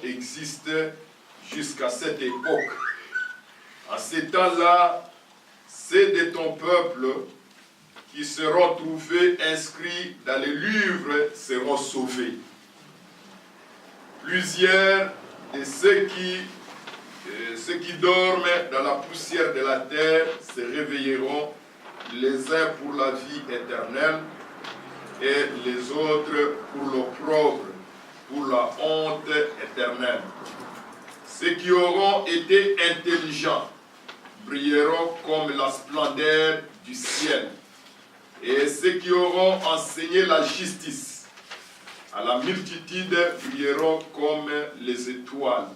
existe jusqu'à cette époque. En ces temps-là, c'est de ton peuple qui seront trouvés inscrits dans les livres seront sauvés. Plusieurs de ceux qui dorment dans la poussière de la terre se réveilleront, les uns pour la vie éternelle et les autres pour l'opprobre, pour la honte éternelle. Ceux qui auront été intelligents brilleront comme la splendeur du ciel. Et ceux qui auront enseigné la justice à la multitude brilleront comme les étoiles,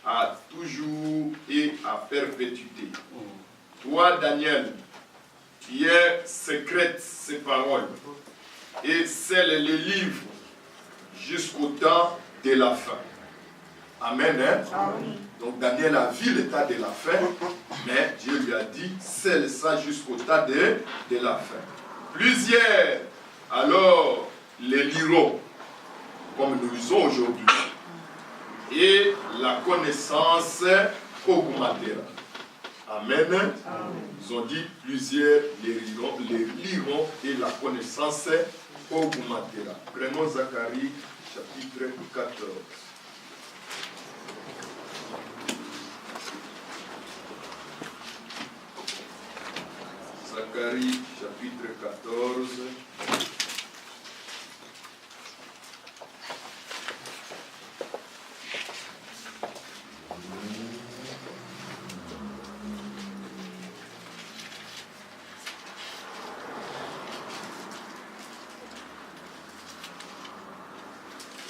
à toujours et à perpétuité. Toi, Daniel, qui es secrète ces paroles et scelle les livres jusqu'au temps de la fin. Amen. Hein? Amen. Donc Daniel a vu l'état de la fin, mais Dieu lui a dit, scelle ça jusqu'au temps de la fin. Plusieurs, alors, les liront, comme nous lisons aujourd'hui. Et la connaissance augmentera. Amen. Amen. Ils ont dit, plusieurs les liront et la connaissance augmentera. Prenons Zacharie, chapitre 14. Zacharie, chapitre 14.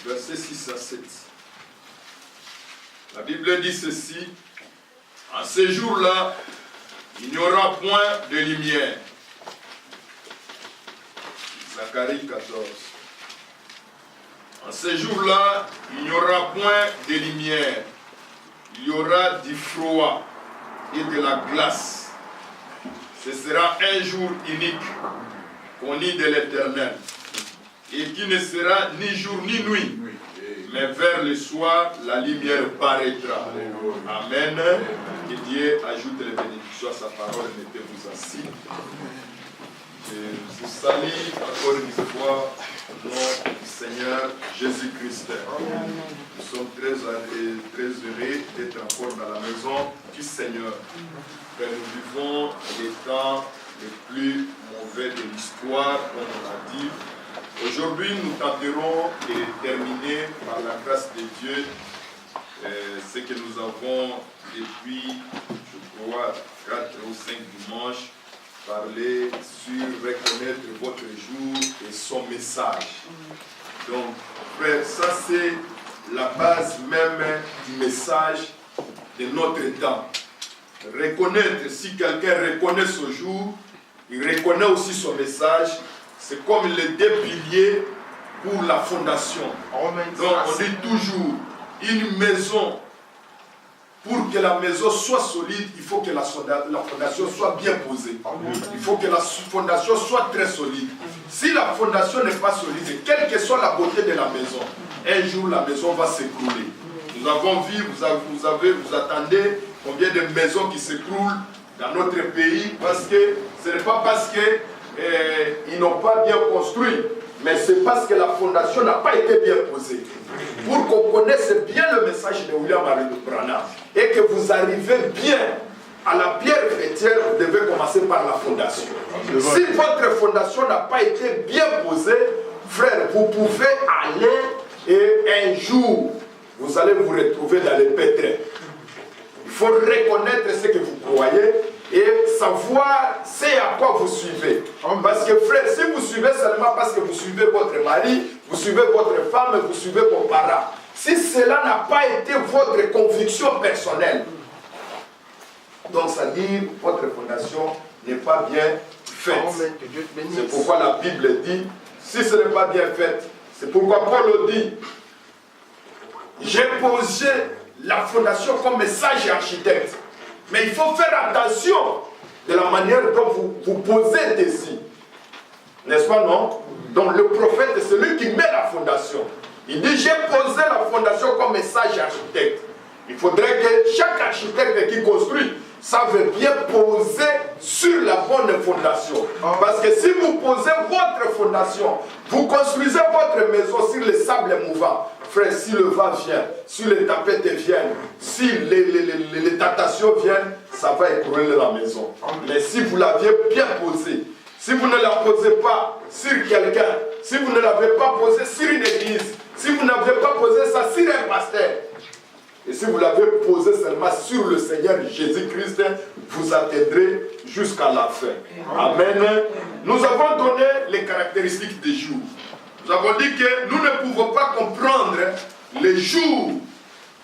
Versets 6 à 7. La Bible dit ceci: en ces jours-là, il n'y aura point de lumière. Zacharie 14. En ces jours-là, il n'y aura point de lumière. Il y aura du froid et de la glace. Ce sera un jour unique, connu de l'Éternel, et qui ne sera ni jour ni nuit. Mais vers le soir, la lumière paraîtra. Amen. Que Dieu ajoute les bénédictions à sa parole. Mettez-vous assis. Je vous salue encore une fois au nom du Seigneur Jésus-Christ. Nous sommes très heureux d'être encore dans la maison du Seigneur. Nous vivons les temps les plus mauvais de l'histoire, comme on l'a dit. Aujourd'hui, nous tenterons de terminer par la grâce de Dieu ce que nous avons depuis, je crois, 4 ou 5 dimanches, parlé sur reconnaître votre jour et son message. Donc, frère, ça c'est la base même du message de notre temps. Reconnaître, si quelqu'un reconnaît ce jour, il reconnaît aussi son message. C'est comme les deux piliers pour la fondation. Donc on dit toujours, une maison, pour que la maison soit solide, il faut que la fondation soit bien posée. Il faut que la fondation soit très solide. Si la fondation n'est pas solide, quelle que soit la beauté de la maison, un jour la maison va s'écrouler. Nous avons vu, vous attendez combien de maisons qui s'écroulent dans notre pays, parce que ce n'est pas parce que ils n'ont pas bien construit, mais c'est parce que la fondation n'a pas été bien posée. Pour qu'on connaisse bien le message de William Branham et que vous arrivez bien à la pierre chrétienne, vous devez commencer par la fondation. Si votre fondation n'a pas été bien posée, frère, vous pouvez aller et un jour, vous allez vous retrouver dans les pétrins. Il faut reconnaître ce que vous croyez et savoir c'est à quoi vous suivez. Parce que frère, si vous suivez seulement parce que vous suivez votre mari, vous suivez votre femme, vous suivez vos parents, si cela n'a pas été votre conviction personnelle, donc ça dit votre fondation n'est pas bien faite. C'est pourquoi la Bible dit, si ce n'est pas bien fait, c'est pourquoi Paul dit, j'ai posé la fondation comme sage et architecte. Mais il faut faire attention de la manière dont vous posez des signes. N'est-ce pas, non? Donc le prophète, c'est celui qui met la fondation. Il dit, j'ai posé la fondation comme sage architecte. Il faudrait que chaque architecte qui construit sache bien poser sur la bonne fondation. Parce que si vous posez votre fondation, vous construisez votre maison sur les sables mouvants. Frère, si le vent vient, si les tapettes viennent, si les tatations viennent, ça va écrouler la maison. Mais si vous l'aviez bien posée, si vous ne la posez pas sur quelqu'un, si vous ne l'avez pas posée sur une église, si vous n'avez pas posé ça sur un pasteur, et si vous l'avez posé seulement sur le Seigneur Jésus-Christ, vous atteindrez jusqu'à la fin. Amen. Nous avons donné les caractéristiques des jours. Nous avons dit que nous ne pouvons pas comprendre les jours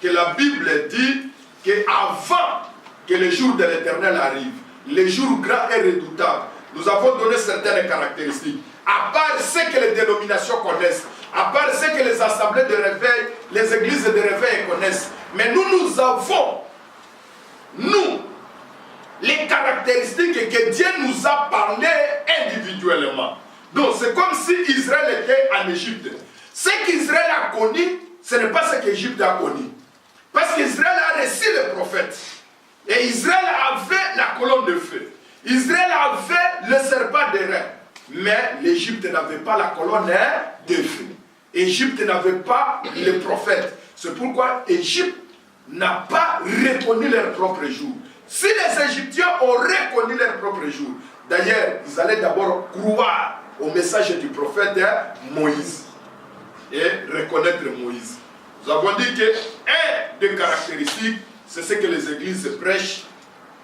que la Bible dit qu'avant que le jour de l'Éternel arrive, les jours grands et redoutables. Nous avons donné certaines caractéristiques. À part ce que les dénominations connaissent, à part ce que les assemblées de réveil, les églises de réveil connaissent. Mais nous avons, les caractéristiques que Dieu nous a parlé individuellement. Donc c'est comme si Israël était en Égypte. Ce qu'Israël a connu, ce n'est pas ce qu'Égypte a connu. Parce qu'Israël a reçu les prophètes. Et Israël avait la colonne de feu. Israël avait le serpent d'airain. Mais l'Égypte n'avait pas la colonne de feu. Égypte n'avait pas les prophètes. C'est pourquoi Égypte n'a pas reconnu leur propre jour. Si les Égyptiens ont reconnu leur propre jour, d'ailleurs, ils allaient d'abord croire au message du prophète Moïse et reconnaître Moïse. Nous avons dit que un des caractéristiques, c'est ce que les églises prêchent,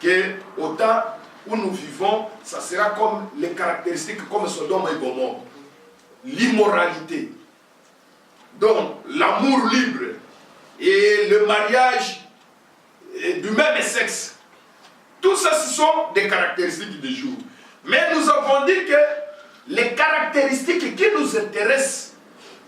qu'au temps où nous vivons, ça sera comme les caractéristiques comme Sodome et Gomorrhe. L'immoralité, donc l'amour libre et le mariage du même sexe. Tout ça, ce sont des caractéristiques du jour. Mais nous avons dit que les caractéristiques qui nous intéressent,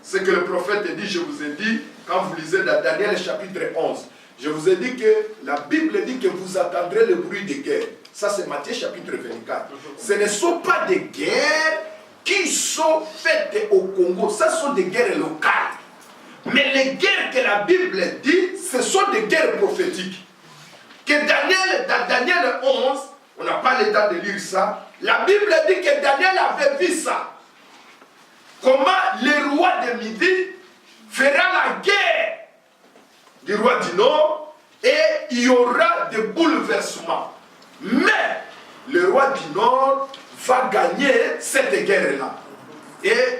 c'est que le prophète dit, je vous ai dit, quand vous lisez dans Daniel chapitre 11, je vous ai dit que la Bible dit que vous attendrez le bruit des guerres. Ça, c'est Matthieu chapitre 24. Ce ne sont pas des guerres qui sont faites au Congo. Ce sont des guerres locales. Mais les guerres que la Bible dit, ce sont des guerres prophétiques. Que dans Daniel 11, on n'a pas le temps de lire ça, la Bible dit que Daniel avait vu ça. Comment le roi de Midi fera la guerre du roi du Nord et il y aura des bouleversements. Mais le roi du Nord va gagner cette guerre-là. Et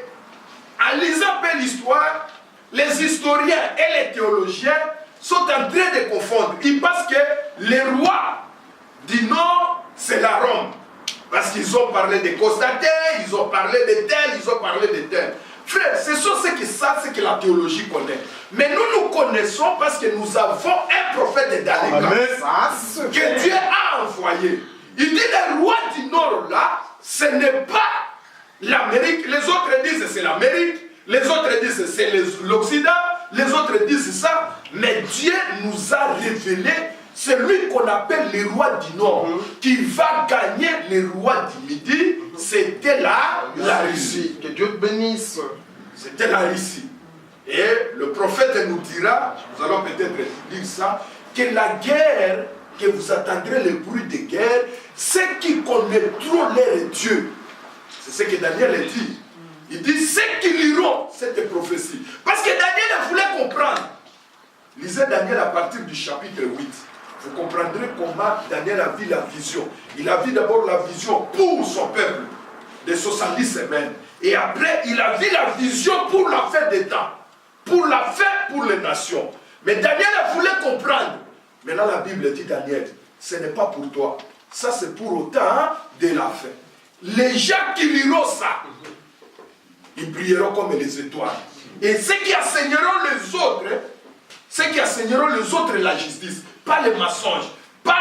en lisant l'histoire, les historiens et les théologiens sont en train de confondre. Ils pensent que le roi du Nord, c'est la Rome. Parce qu'ils ont parlé de Constantin, ils ont parlé de tel, ils ont parlé de tel. Frère, ce sont ceux qui savent ce que la théologie connaît. Mais nous connaissons parce que nous avons un prophète dans les cas que Dieu a envoyé. Il dit le roi du Nord là, ce n'est pas l'Amérique. Les autres disent c'est l'Amérique, les autres disent c'est l'Occident, les autres disent ça. Mais Dieu nous a révélé celui qu'on appelle le roi du Nord, qui va gagner le roi du Midi, c'était la Russie. Que Dieu te bénisse. C'était la Russie. Et le prophète nous dira, nous allons peut-être lire ça, que la guerre, que vous attendrez le bruit de guerre, ceux qui connaîtront leur Dieu. C'est ce que Daniel dit. Il dit, ceux qui liront cette prophétie. Parce que Daniel voulait comprendre. Lisez Daniel à partir du chapitre 8. Vous comprendrez comment Daniel a vu la vision. Il a vu d'abord la vision pour son peuple de 70 semaines. Et après, il a vu la vision pour la fin des temps. Pour la fin pour les nations. Mais Daniel voulait comprendre. Maintenant, la Bible dit, Daniel, ce n'est pas pour toi. Ça, c'est pour au temps de la fin. Les gens qui liront ça, ils brilleront comme les étoiles. Et ceux qui enseigneront les autres, la justice, pas les mensonges, pas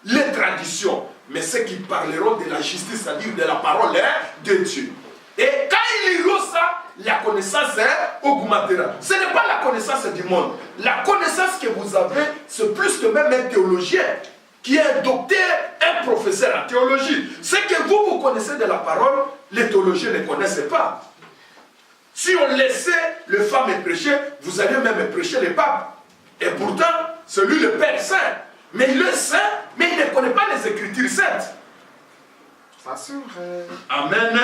les traditions, mais ceux qui parleront de la justice, c'est-à-dire de la parole de Dieu. Et quand ils liront ça, la connaissance augmentera. Ce n'est pas la connaissance du monde. La connaissance que vous avez, c'est plus que même un théologien qui est un docteur, un professeur en théologie. Ce que vous connaissez de la parole, les théologiens ne connaissent pas. Si on laissait les femmes prêcher, vous alliez même prêcher les papes. Et pourtant, c'est lui le Père Saint. Mais il est saint, mais il ne connaît pas les Écritures saintes. Ça c'est vrai. Amen.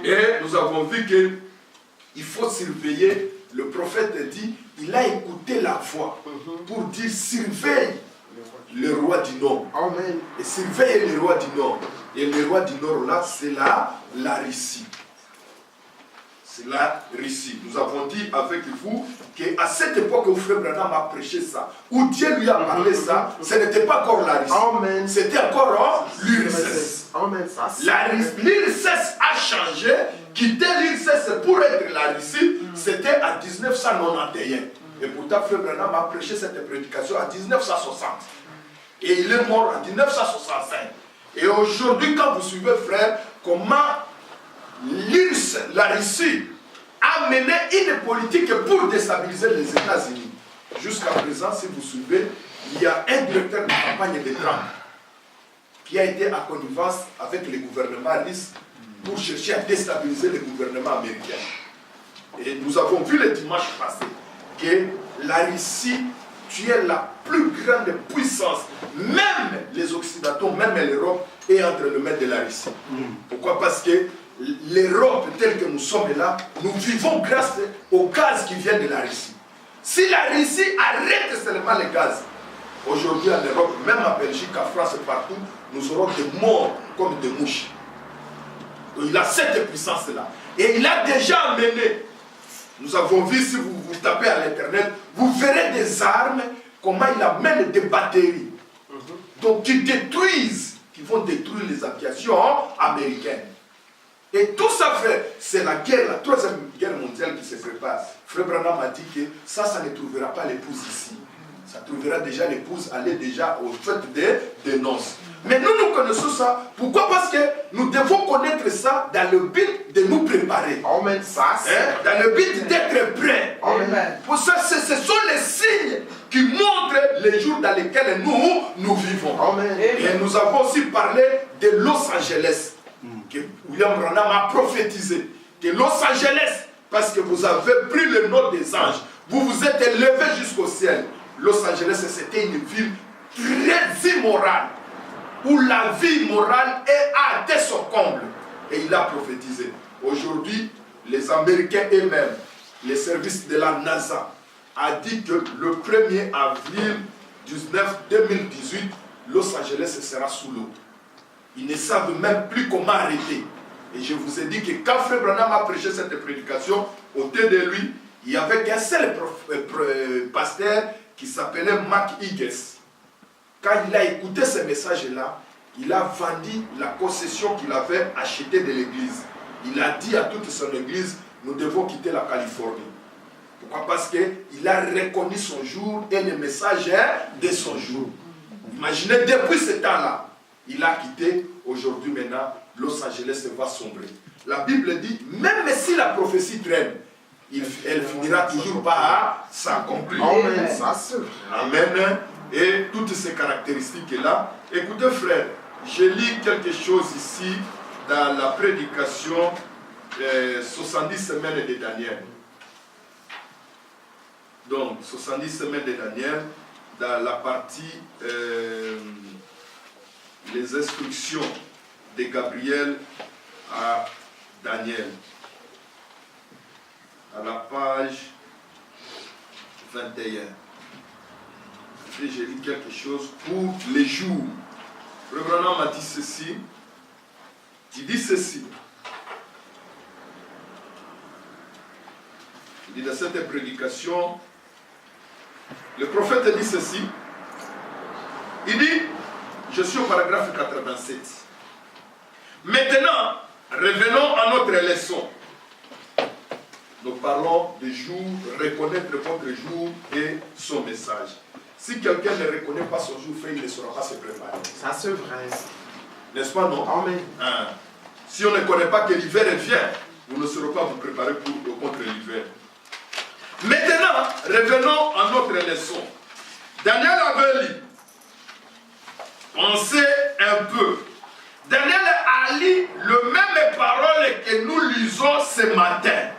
Et nous avons vu qu'il faut surveiller. Le prophète dit, il a écouté la voix pour dire surveille le roi du Nord. Amen. Et surveille le roi du Nord. Et le roi du Nord là, c'est la Russie. C'est la Russie. Nous avons dit avec vous qu'à cette époque où Frère Branham a prêché ça, où Dieu lui a parlé ça, ce n'était pas encore la Russie. Amen. C'était encore l'URSS. Amen. L'URSS a changé, quitté l'URSS pour être la Russie, c'était en 1991. Et pourtant, Frère Branham a prêché cette prédication en 1960. Et il est mort en 1965. Et aujourd'hui, quand vous suivez, frère, comment l'URSS, la Russie, a mené une politique pour déstabiliser les États-Unis. Jusqu'à présent, si vous suivez, il y a un directeur de campagne de Trump qui a été en connivence avec le gouvernement russe pour chercher à déstabiliser le gouvernement américain. Et nous avons vu le dimanche passé que la Russie tuait la plus grande puissance, même les Occidentaux, même l'Europe, est entre les mains de la Russie. Pourquoi? Parce que l'Europe, telle que nous sommes là, nous vivons grâce au gaz qui vient de la Russie. Si la Russie arrête seulement le gaz, aujourd'hui en Europe, même en Belgique, en France, partout, nous aurons des morts comme des mouches. Donc, il a cette puissance-là. Et il a déjà amené, nous avons vu, si vous tapez à l'internet, vous verrez des armes, comment il amène des batteries. Donc qui détruisent, qui vont détruire les aviations américaines. Et tout ça, frère, c'est la guerre, la troisième guerre mondiale qui se prépare. Frère Branham a dit que ça ne trouvera pas l'épouse ici. Ça trouvera déjà l'épouse, aller déjà au fait des noces. Mais nous connaissons ça. Pourquoi? Parce que nous devons connaître ça dans le but de nous préparer. Amen. Ça, dans le but d'être prêts. Amen. Pour ça, ce sont les signes qui montrent les jours dans lesquels nous vivons. Amen. Et nous avons aussi parlé de Los Angeles. Que William Branham a prophétisé. Que Los Angeles, parce que vous avez pris le nom des anges, vous vous êtes élevé jusqu'au ciel. Los Angeles, c'était une ville très immorale, où la vie morale a atteint son comble. Et il a prophétisé. Aujourd'hui, les Américains eux-mêmes, les services de la NASA, a dit que le 1er avril 2018, Los Angeles sera sous l'eau. Ils ne savent même plus comment arrêter. Et je vous ai dit que quand Frère Branham a prêché cette prédication, autour de lui, il n'y avait qu'un seul pasteur qui s'appelait Mark Higgins. Quand il a écouté ce message-là, il a vendu la concession qu'il avait achetée de l'église. Il a dit à toute son église, nous devons quitter la Californie. Pourquoi? Parce qu'il a reconnu son jour et le message de son jour. Imaginez, depuis ce temps-là, il a quitté. Aujourd'hui, maintenant, Los Angeles va sombrer. La Bible dit, même si la prophétie traîne, elle finira toujours par s'accomplir. Amen. Ça, c'est vrai. Amen. Et toutes ces caractéristiques-là. Écoutez, frère, je lis quelque chose ici dans la prédication 70 semaines de Daniel. Donc, 70 semaines de Daniel, dans la partie les instructions de Gabriel à Daniel. À la page 21. Et j'ai lu quelque chose pour les jours. Le Branham m'a dit ceci. Il dit ceci. Il dit dans cette prédication, le prophète dit ceci. Il dit, je suis au paragraphe 87. Maintenant, revenons à notre leçon. Nous parlons du jour, reconnaître votre jour et son message. Si quelqu'un ne reconnaît pas son jour, frère, il ne saura pas se préparer. Ça, c'est vrai. N'est-ce pas, non? Amen. Hein? Si on ne connaît pas que l'hiver vient, vous ne saurez pas vous préparer contre l'hiver. Maintenant, revenons à notre leçon. Daniel avait lu. Pensez un peu. Daniel a lu le même parole que nous lisons ce matin.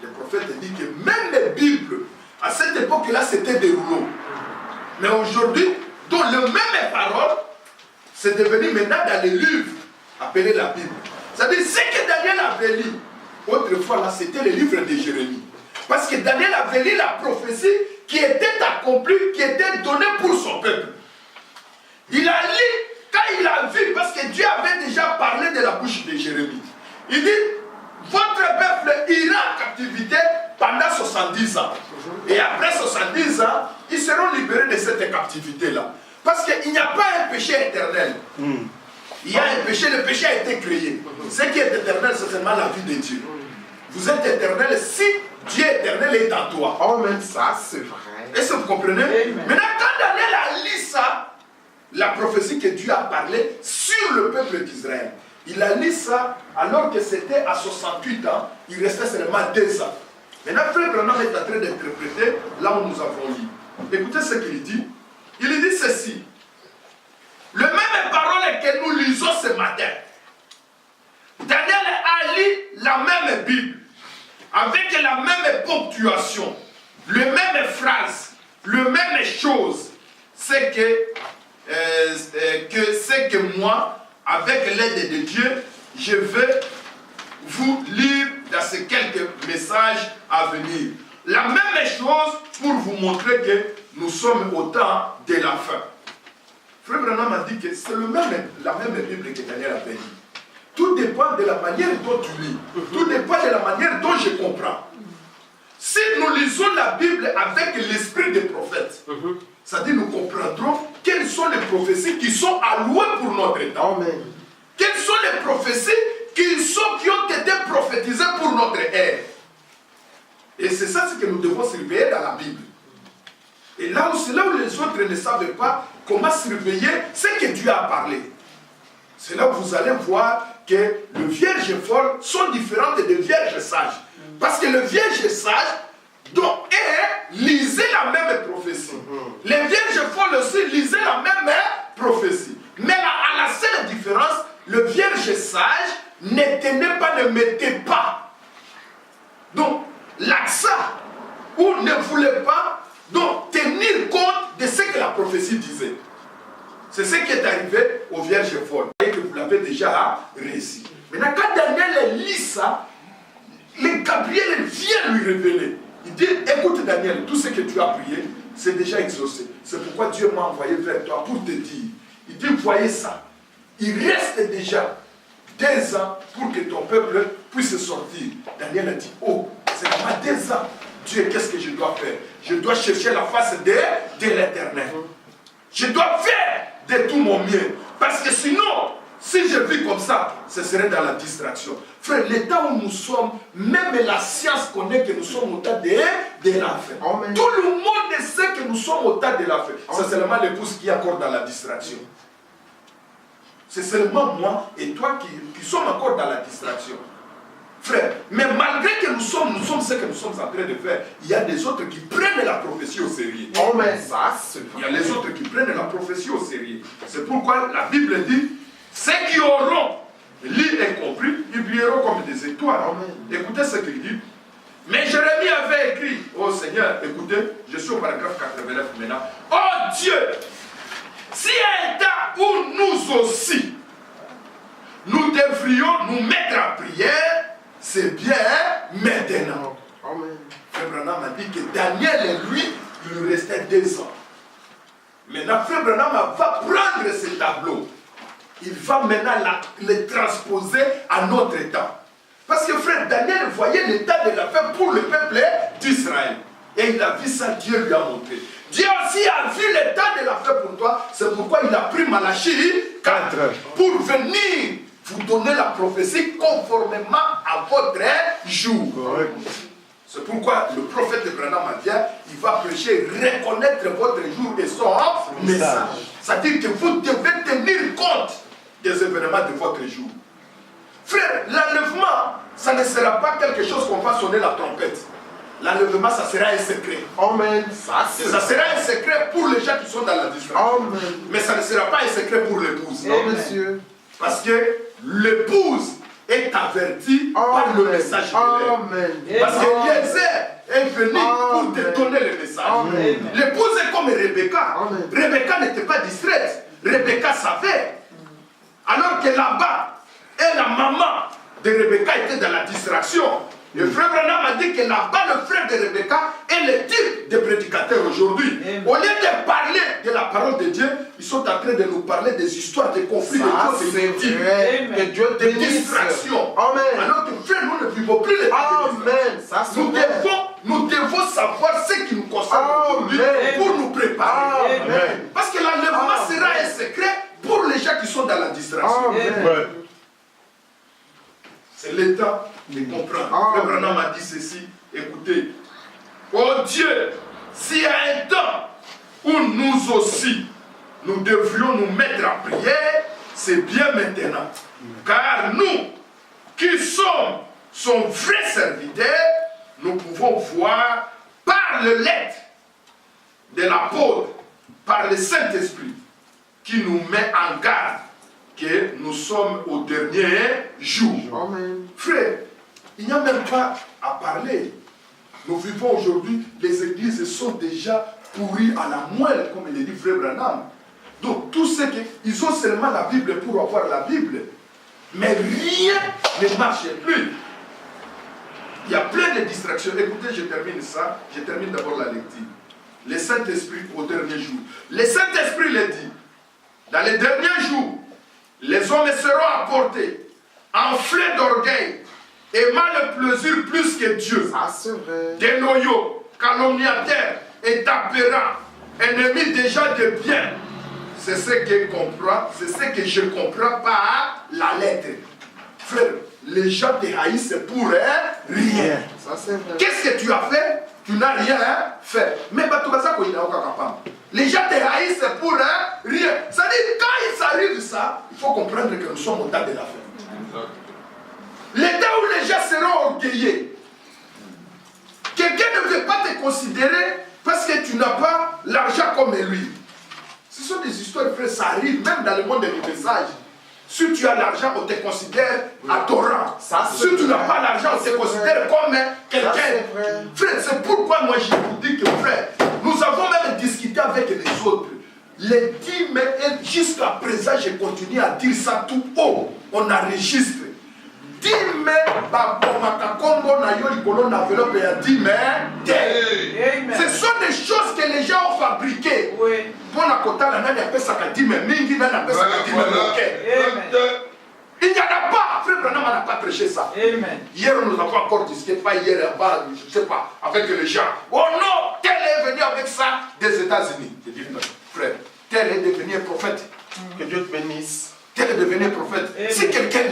Le prophète dit que même les Bibles, à cette époque-là, c'était des rouleaux. Mais aujourd'hui, dans le même parole, c'est devenu maintenant dans les livres appelés la Bible. C'est-à-dire, ce que Daniel avait lu, autrefois, là, c'était le livre de Jérémie. Parce que Daniel avait lu la prophétie qui était accomplie, qui était donnée pour son peuple. Il a lu, quand il a vu, parce que Dieu avait déjà parlé de la bouche de Jérémie. Il dit, votre peuple ira en captivité pendant 70 ans. Et après 70 ans, ils seront libérés de cette captivité-là. Parce qu'il n'y a pas un péché éternel. Il y a un péché, le péché a été créé. Ce qui est éternel, c'est seulement la vie de Dieu. Vous êtes éternel si Dieu éternel est en toi. Oh, mais ça, c'est vrai. Est-ce que vous comprenez? Maintenant, quand Daniel a lu ça, la prophétie que Dieu a parlé sur le peuple d'Israël, il a lu ça alors que c'était à 68 ans, il restait seulement 2 ans. Maintenant, Frère Branham est en train d'interpréter là où nous avons lu. Écoutez ce qu'il dit. Il dit ceci. Le même parole que nous lisons ce matin. Daniel a lu la même Bible, avec la même ponctuation, les mêmes phrases, les mêmes choses. C'est que moi, avec l'aide de Dieu, je vais vous lire dans ces quelques messages à venir. La même chose pour vous montrer que nous sommes au temps de la fin. Frère Branham a dit que c'est la même Bible que Daniel avait dit. Tout dépend de la manière dont tu lis. Tout dépend de la manière dont je comprends. Si nous lisons la Bible avec l'esprit des prophètes, c'est-à-dire nous comprendrons quelles sont les prophéties qui sont allouées pour notre temps. Amen. Quelles sont les prophéties qui ont été prophétisées pour notre ère. Et c'est ça ce que nous devons surveiller dans la Bible. Et là où c'est là où les autres ne savent pas comment surveiller ce que Dieu a parlé. C'est là où vous allez voir que les vierges folles sont différentes des vierges sages. Parce que le vierge sage, donc, lisait la même prophétie. Les vierges folles aussi lisaient la même prophétie. Mais là, à la seule différence, le vierge sage ne tenait pas, ne mettait pas. Donc, l'accent, ou ne voulait pas donc, tenir compte de ce que la prophétie disait. C'est ce qui est arrivé aux vierges folles. Et que vous l'avez déjà réussi. Maintenant, quand Daniel lit ça, le Gabriel vient lui révéler. Il dit, écoute Daniel, tout ce que tu as prié, c'est déjà exaucé. C'est pourquoi Dieu m'a envoyé vers toi pour te dire. Il dit, voyez ça. Il reste déjà 2 ans pour que ton peuple puisse sortir. Daniel a dit, oh, c'est vraiment 2 ans. Dieu, qu'est-ce que je dois faire? Je dois chercher la face de l'Éternel. Je dois faire de tout mon mieux. Parce que sinon, si je vis comme ça, ce serait dans la distraction. Frère, l'état où nous sommes, même la science connaît que nous sommes au temps de la fin. Tout le monde sait que nous sommes au temps de la fin. C'est seulement l'épouse qui est encore dans la distraction. C'est seulement moi et toi qui sommes encore dans la distraction. Frère, mais malgré que nous sommes ce que nous sommes en train de faire, il y a des autres qui prennent la prophétie au sérieux. Oh, mais ça, c'est Il y a les autres qui prennent la prophétie au sérieux. C'est pourquoi la Bible dit, ceux qui auront lu et compris, ils brilleront comme des étoiles. Amen. Écoutez ce qu'il dit. Mais Jérémie avait écrit, oh Seigneur, écoutez, je suis au paragraphe 89 maintenant. Oh Dieu, s'il y a un temps où nous aussi, nous devrions nous mettre en prière, c'est bien maintenant. Amen. Frère Branham a dit que Daniel, lui, il lui restait 2 ans. Maintenant, Frère Branham va prendre ce tableau. Il va maintenant le transposer à notre temps. Parce que frère Daniel voyait l'état de la fin pour le peuple d'Israël. Et il a vu ça, Dieu lui a montré. Dieu aussi a vu l'état de la fin pour toi. C'est pourquoi il a pris Malachie 4 pour venir vous donner la prophétie conformément à votre jour. C'est pourquoi le prophète Branham vient, il va prêcher, reconnaître votre jour et son message. C'est-à-dire que vous devez tenir compte des événements de votre jour. Frère, l'enlèvement, ça ne sera pas quelque chose qu'on va sonner la trompette. L'enlèvement, ça sera un secret. Amen. Ça sera un secret pour les gens qui sont dans la distraction. Mais ça ne sera pas un secret pour l'épouse. Non, monsieur. Parce que l'épouse est averti par le message de l'air. Parce que Eliezer est venu pour te donner le message. L'épouse est comme Rebecca. Rebecca n'était pas distraite. Rebecca savait. Alors que là-bas, et la maman de Rebecca était dans la distraction. Le frère Branham a dit que là-bas, le frère de Rebecca est le type de prédicateur aujourd'hui. Au lieu de parler de la parole de Dieu, ils sont en train de nous parler des histoires, des conflits, Que Dieu des distractions. Amen. Alors que frère, nous ne vivons plus les nous devons savoir ce qui nous concerne aujourd'hui pour nous préparer. Parce que l'enlèvement sera un secret pour les gens qui sont dans la distraction. C'est l'état de comprendre. Frère Branham a dit ceci, écoutez, oh Dieu, s'il y a un temps où nous aussi, nous devrions nous mettre en prière, c'est bien maintenant. Car nous, qui sommes son vrai serviteur, nous pouvons voir par le lettre de l'apôtre, par le Saint-Esprit, qui nous met en garde que nous sommes au dernier jour. Frère, il n'y a même pas à parler. Nous vivons aujourd'hui, les églises sont déjà pourries à la moelle, comme il dit frère Branham. Donc, tous ceux qui ont seulement la Bible pour avoir la Bible, mais rien ne marche plus. Il y a plein de distractions. Écoutez, je termine ça. Je termine d'abord la lecture. Le Saint-Esprit au dernier jour. Le Saint-Esprit le dit. Dans les derniers jours, les hommes seront apportés, enflés d'orgueil, aimant le plaisir plus que Dieu, déloyaux, calomniateurs et tapérants, ennemis déjà de bien. C'est ce que je comprends par la lettre. Frère, les gens te haïssent pour rien. Qu'est-ce que tu as fait? Tu n'as rien fait. Mais les gens te haïssent pour rien. C'est-à-dire, quand il s'arrive ça, il faut comprendre que nous sommes au temps de la fin. L'état où les gens seront orgueillés. Quelqu'un ne veut pas te considérer parce que tu n'as pas l'argent comme lui. Ce sont des histoires, frère, ça arrive même dans le monde des messages. Si tu as l'argent, on te considère à ton rang. Si tu n'as pas l'argent, on te considère comme quelqu'un. Frère, c'est pourquoi moi je vous dis que, frère, nous avons même discuté avec les autres. Les dîmes, jusqu'à présent, je continue à dire ça tout haut. On enregistre. Dîmes, ce sont des choses que les gens ont fabriquées. Il n'y en a pas. Frère Branham n'a pas prêché ça. Hier, nous avons encore discuté, pas hier, je ne sais pas, avec les gens. Oh non, tel est venu avec ça des États-Unis. Je dis, frère, tel est devenu un prophète. Que Dieu te bénisse. Tel est devenu un prophète. Si quelqu'un,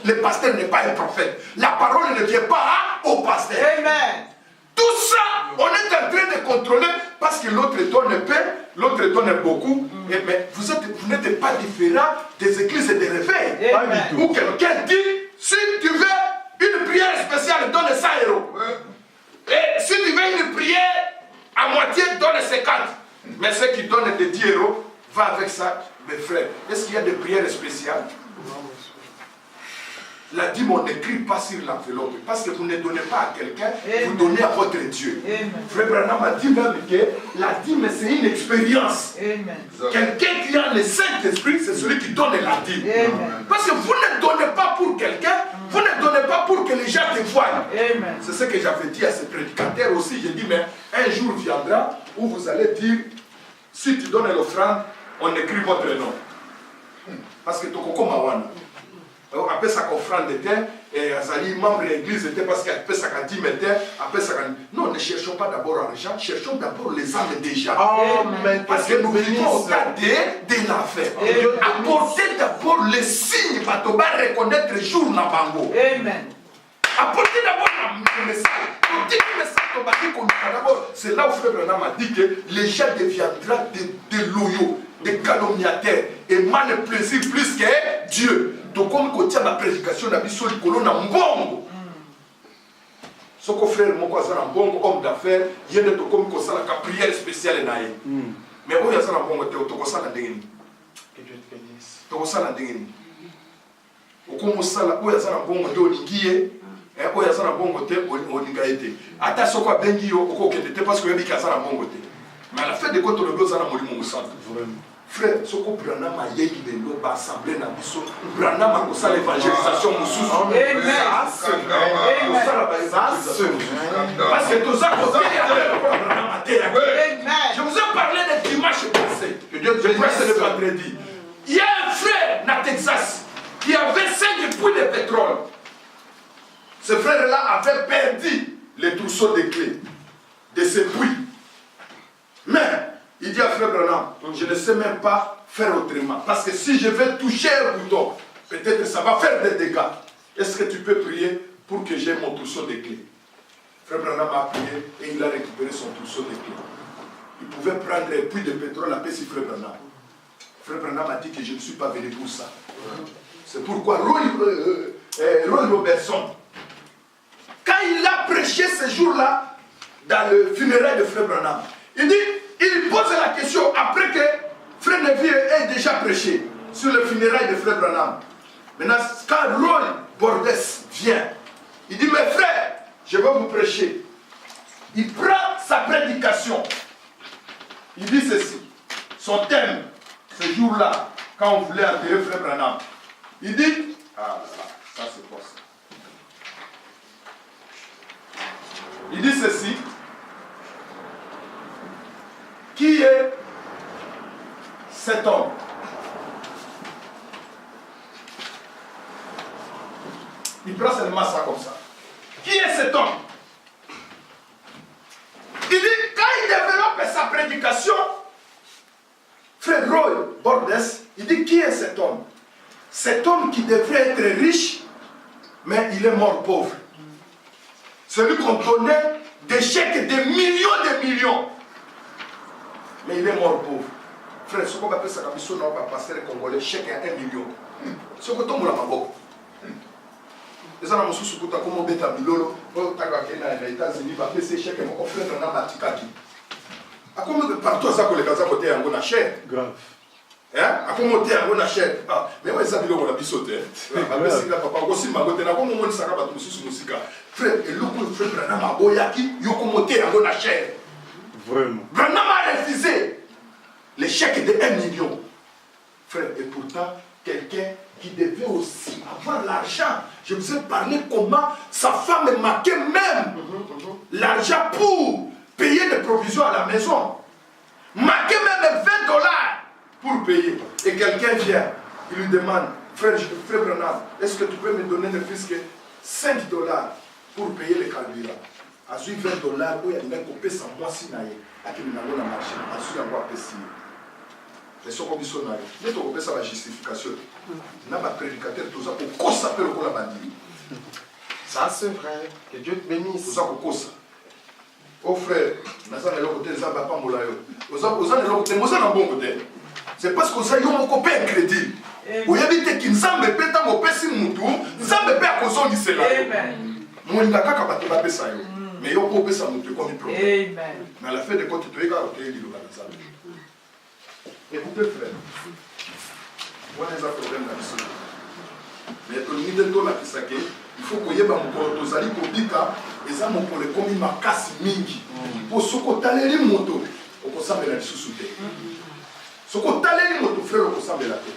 le pasteur n'est pas un prophèt, la parole ne vient pas au pasteur. Amen. Tout ça, on est en train de contrôler parce que l'autre donne peu, l'autre donne beaucoup. Mais vous n'êtes pas différent des églises de réveil. Où quelqu'un dit, si tu veux une prière spéciale, donne 100 €. Et si tu veux une prière à moitié, donne 50. Mais ceux qui donnent des 10 €, va avec ça. Mes frères, est-ce qu'il y a des prières spéciales? La dîme, on n'écrit pas sur l'enveloppe. Parce que vous ne donnez pas à quelqu'un, vous donnez à votre Dieu. Frère Branham a dit même que la dîme, c'est une expérience. Quelqu'un qui a le Saint-Esprit, c'est celui qui donne la dîme. Parce que vous ne donnez pas pour quelqu'un, vous ne donnez pas pour que les gens te voient. C'est ce que j'avais dit à ce prédicateur aussi. J'ai dit, mais un jour viendra où vous allez dire, si tu donnes l'offrande, on écrit votre nom. Parce que Tokoko Mawana. Après ça offrande était et Azali membre de l'église était parce qu'après ça quand dîme était après ça non, ne cherchons pas d'abord l'argent, cherchons d'abord les âmes déjà. Parce que nous vivons au temps de l'affaire. Apportez d'abord les signes pour te reconnaître le jour na bango. Amen. Apportez d'abord le message. C'est là où Frère Branham a dit que les gens deviendront des loyaux, des calomniateurs et mal le plaisir plus que Dieu. Donc comme quand il y a la prédication de la mission du colon en bongo. Ce que frère mon cousin en bongo homme d'affaires, il y a des comme ça la prière spéciale naïe. Mais où il y a ça en bongo te ça la dingeni. Que Dieu te bénisse. To ça la dingeni. okomo sala oya sana bongo te olingiye oya sana bongo te olingaye te ata soko abengi yo okokende te parce que oyebi ka sana bongo te mais à la fin de compte olobi oza na molimo mosala frère soko Branham ayei lelo baassemblée na biso Branham akosala évangélisation mosusu parce que toza koteya Branham ateya. Je vous ai parlé de dimanche passé, je prêche le vendredi. Il y a un frère dans Texas qui avait 5 puits de pétrole. Ce frère-là avait perdu les trousseaux de clés de ses puits. Mais il dit à frère Branham, je ne sais même pas faire autrement. Parce que si je vais toucher un bouton, peut-être ça va faire des dégâts. Est-ce que tu peux prier pour que j'ai mon trousseau de clés? Frère Branham a prié et il a récupéré son trousseau de clés. Il pouvait prendre un puits de pétrole à Pessi frère Branham. Frère Branham a dit que je ne suis pas venu pour ça. C'est pourquoi Roy Robertson, quand il a prêché ce jour-là, dans le funérail de frère Branham, il pose la question après que frère Neville ait déjà prêché sur le funérail de frère Branham. Maintenant, quand Roy Bordes vient, il dit, mes frères, je vais vous prêcher. Il prend sa prédication. Il dit ceci, son thème, ce jour-là, quand on voulait enterrer frère Branham, il dit, ah là là, ça c'est quoi ça? Il dit ceci, qui est cet homme? Il prend seulement ça comme ça. Qui est cet homme? Il dit, quand il développe sa prédication, frère Roy Bordes, il dit, qui est cet homme? Cet homme qui devrait être riche, mais il est mort pauvre. Celui qu'on donnait des chèques de millions, mais il est mort pauvre. Frère, ce qu'on appelle ça, c'est un pasteur congolais, chèque à 1 million. Ce qu'on tombe là, ma boque. Les gens qui sont comme au Beta Milolo, aux États-Unis, va faire ces chèques et mon frère dans la Matikaki. À comment partout ça, les Kazakh côté en cher. Grave. Hein? À comment côté en cher. Mais moi, ça, on a bisauté. Papa, aussi, ma côté, na comment on s'en va tout sur musique. Frère, et le frère Branham a boyaki, yo comment côté en cher. Vraiment. Branham a refusé les chèques de 1 million. Frère, et pourtant, quelqu'un qui devait aussi avoir l'argent. Je vous ai parlé comment sa femme marquait même l'argent pour payer les provisions à la maison. Marquait même $20 pour payer. Et quelqu'un vient, il lui demande, frère Branham, est-ce que tu peux me donner ne plus que $5 pour payer le carburant? À ce $20, il y a des coupés sans moi si naïe. À qui nous avons la marché. À ce avoir payé. Mais ce qu'on dit, c'est que ça la justification. N'a pas prédicateur, tout ça, pour s'appelle le bandit. Ça c'est vrai. Que Dieu te bénisse. Tout ça pour ça. Oh frère, Nazan est là côté, ça va pas moulayo. Osa est là côté, Osa est bon côté. C'est parce que ça y a mon copain incrédule. Où il y a des qui n'zambe peta mo pesi mutu, n'zambe pe a cause du cela. Mon ingaka kabate ba pesa yo. Mais yo ko pesa mutu comme problème. Amen. Mais à la fin de compte, tu es là côté du local. Écoutez frère, on a des problèmes dans le sol. Mais il faut que y ait mon zali kobika et ça mon pole comme ma casse mingi. Pour ce que t'as les motos, on peut s'en la sous-souter. Ce que t'as les motos, frère, on peut s'en la tête.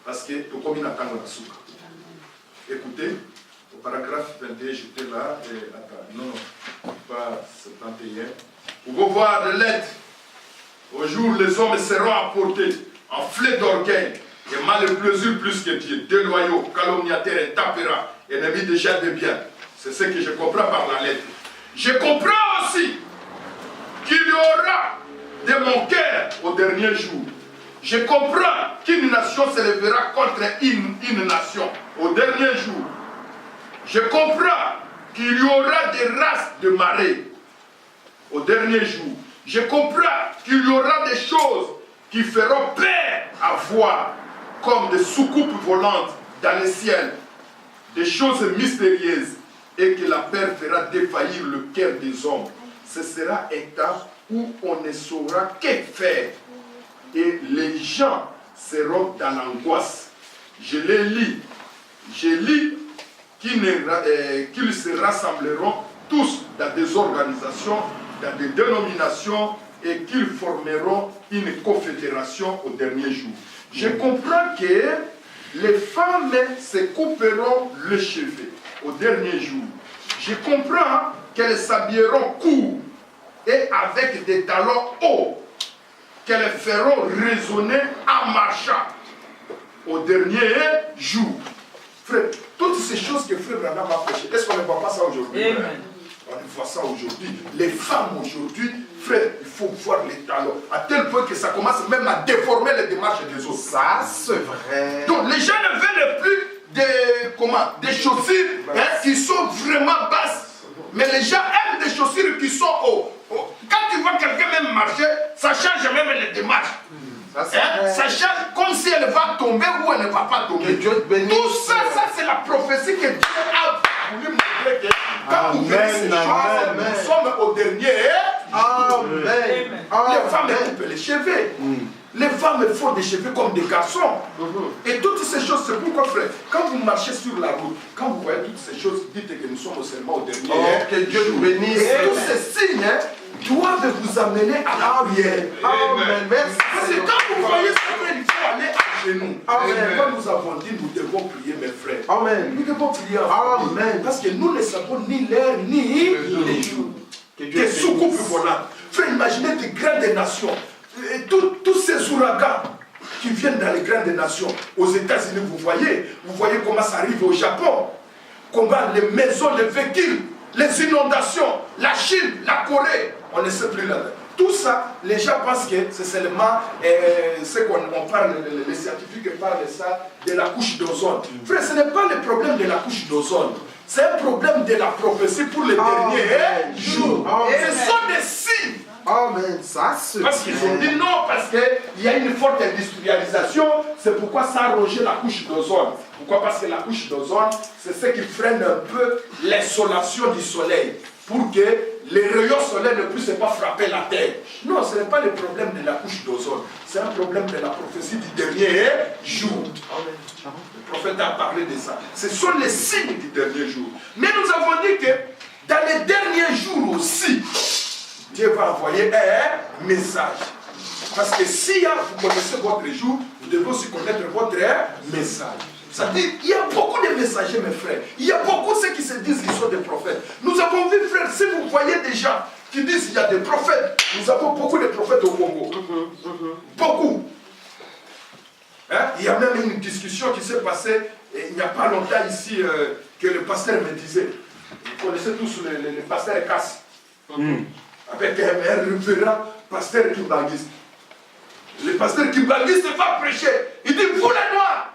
Parce que tu comme une attente dans la souka. Écoutez, au paragraphe 21, j'étais là et attends, non, pas 71. Vous pouvez voir de lettres. Au jour, les hommes seront apportés en flets d'orgueil et mal et plaisir plus que Dieu, déloyaux, calomniateurs, intempérants, ennemis déjà de bien. C'est ce que je comprends par la lettre. Je comprends aussi qu'il y aura de mon cœur au dernier jour. Je comprends qu'une nation se lèvera contre une nation au dernier jour. Je comprends qu'il y aura des races de marées au dernier jour. Je comprends qu'il y aura des choses qui feront peur à voir, comme des soucoupes volantes dans le ciel, des choses mystérieuses, et que la peur fera défaillir le cœur des hommes. Ce sera un temps où on ne saura que faire, et les gens seront dans l'angoisse. je les lis. Je lis qu'ils se rassembleront tous dans des organisations, dans des dénominations et qu'ils formeront une confédération au dernier jour. Je comprends que les femmes se couperont les cheveux au dernier jour. Je comprends qu'elles s'habilleront court et avec des talons hauts, qu'elles feront résonner en marchant au dernier jour. Frère, toutes ces choses que Frère Branham a prêchées, est-ce qu'on ne voit pas ça aujourd'hui? On voit ça aujourd'hui. Les femmes aujourd'hui, frère, il faut voir les talons. À tel point que ça commence même à déformer les démarches des autres. Ça, c'est vrai. Donc les gens ne veulent plus des chaussures qui sont vraiment basses. Mais les gens aiment des chaussures qui sont hauts. Quand tu vois quelqu'un même marcher, ça change même les démarches. Ça change comme si elle va tomber ou elle ne va pas tomber. Tout ça, c'est la prophétie que Dieu a voulu montrer que quand vous verrez ces choses, nous sommes au dernier. Amen. Les femmes coupent les cheveux. Les femmes font des cheveux comme des garçons. Et toutes ces choses, c'est pourquoi, frère, quand vous marchez sur la route, quand vous voyez toutes ces choses, dites que nous sommes seulement au dernier. Que Dieu nous bénisse. Et tous ces signes doivent vous amener à la prière. Amen. Merci. Parce que quand vous voyez ça, il faut aller à genoux. Et quand nous avons dit, nous devons prier, mes frères. Amen. Nous devons prier. Amen. Parce que nous ne savons ni l'heure, ni les jours. Des soucoupes volantes. Frère, imaginez des grandes nations. Et tous ces ouragans qui viennent dans les grandes nations. Aux États-Unis, vous voyez comment ça arrive au Japon. Comment les maisons, les véhicules, les inondations, la Chine, la Corée, on ne sait plus là-dedans. Tout ça, les gens pensent que c'est seulement ce qu'on parle, les scientifiques parlent de ça, de la couche d'ozone. Frère, ce n'est pas le problème de la couche d'ozone. C'est un problème de la prophétie pour les derniers jours. Et ce sont des signes. Amen. Ça, c'est parce qu'ils ont dit non, parce qu'il y a une forte industrialisation, c'est pourquoi ça a rongé la couche d'ozone. Pourquoi? Parce que la couche d'ozone, c'est ce qui freine un peu l'insolation du soleil, pour que les rayons solaires ne puissent pas frapper la terre. Non, ce n'est pas le problème de la couche d'ozone, c'est un problème de la prophétie du dernier jour. Le prophète a parlé de ça. Ce sont les signes du dernier jour. Mais nous avons dit que dans les derniers jours aussi, Dieu va envoyer un message. Parce que si vous connaissez votre jour, vous devez aussi connaître votre message. Ça dit, il y a beaucoup de messagers, mes frères. Il y a beaucoup de ceux qui se disent qu'ils sont des prophètes. Nous avons vu, frères, si vous voyez des gens qui disent qu'il y a des prophètes, nous avons beaucoup de prophètes au Congo. Beaucoup. Il y a même une discussion qui s'est passée il n'y a pas longtemps ici que le pasteur me disait. Vous connaissez tous le pasteur Casse. Avec un révérend pasteur Kimbanguiste. Le pasteur Kimbanguiste va prêcher. Il dit, vous les Noirs,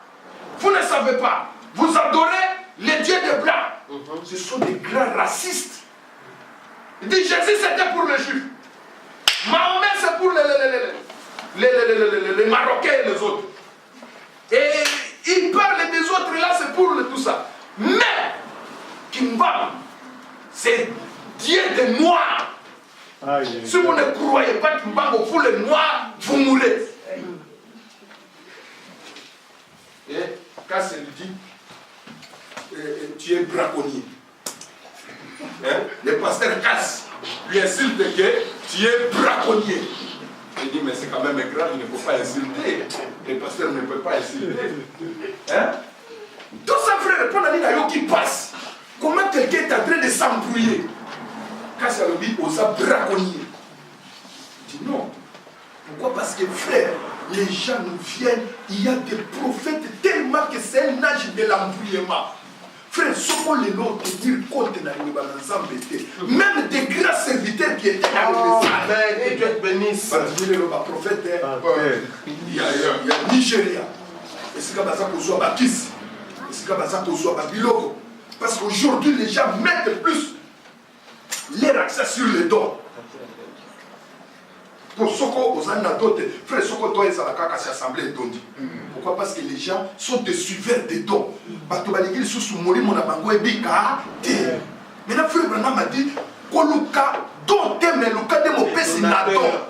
vous ne savez pas. Vous adorez les dieux des Blancs. Ce sont des grands racistes. Il dit, Jésus c'était pour les Juifs. Mahomet c'est pour les Marocains et les autres. Et il parle des autres là, c'est pour tout ça. Mais, Kimba, c'est Dieu des Noirs. Si vous ne croyez pas Kimbango pour les Noirs, vous mourrez. Et quand c'est lui dit, tu es braconnier. Le pasteur Casse lui insulte que tu es braconnier. Il dit, mais c'est quand même grave, il ne faut pas insulter. Le pasteur ne peut pas insulter. Tout ça, frère, répond à l'île qui passe. Comment quelqu'un est en train de s'embrouiller? Quand ça le dit, aux braconniers. Il dit non. Pourquoi? Parce que, frère, les gens nous viennent, il y a des prophètes tellement que c'est un âge de l'embrouillement. Frère, ce qu'on les note, dire compte dans le même des grands serviteurs qui étaient dans le message. Et Dieu te bénisse. Prophète, il y a Nigeria. Et c'est comme ça qu'on soit baptiste. Et c'est comme ça qu'on soit babiloko. Parce qu'aujourd'hui, les gens mettent plus leur accès sur les dons. Pour ce qu'on aux anatotes, frère, ce qu'on doit être à la assemblée d'Ondi. Pourquoi? Parce que les gens sont des suiveurs des dons. Maintenant, frère Branham m'a dit,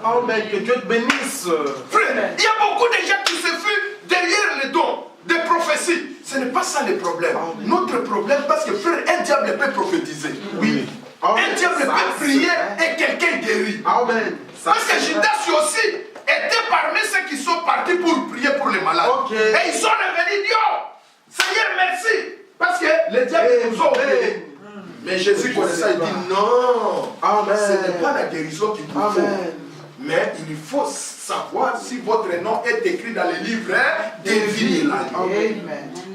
Amen, que Dieu te bénisse. frère, il y a beaucoup de gens qui se fuient derrière les dons. des prophéties. Ce n'est pas ça le problème. Notre problème, parce que frère, un diable peut prophétiser. Oui. Un diable peut prier et quelqu'un guérit. Amen. Parce que Judas aussi était parmi ceux qui sont partis pour prier pour les malades. Et ils sont revenus, Dieu, Seigneur, merci. Parce que les diables nous ont obéis. Mais Jésus connaît ça, il dit non. Ce n'est pas la guérison qu'il nous faut. Mais il faut savoir si votre nom est écrit dans les livres des vies.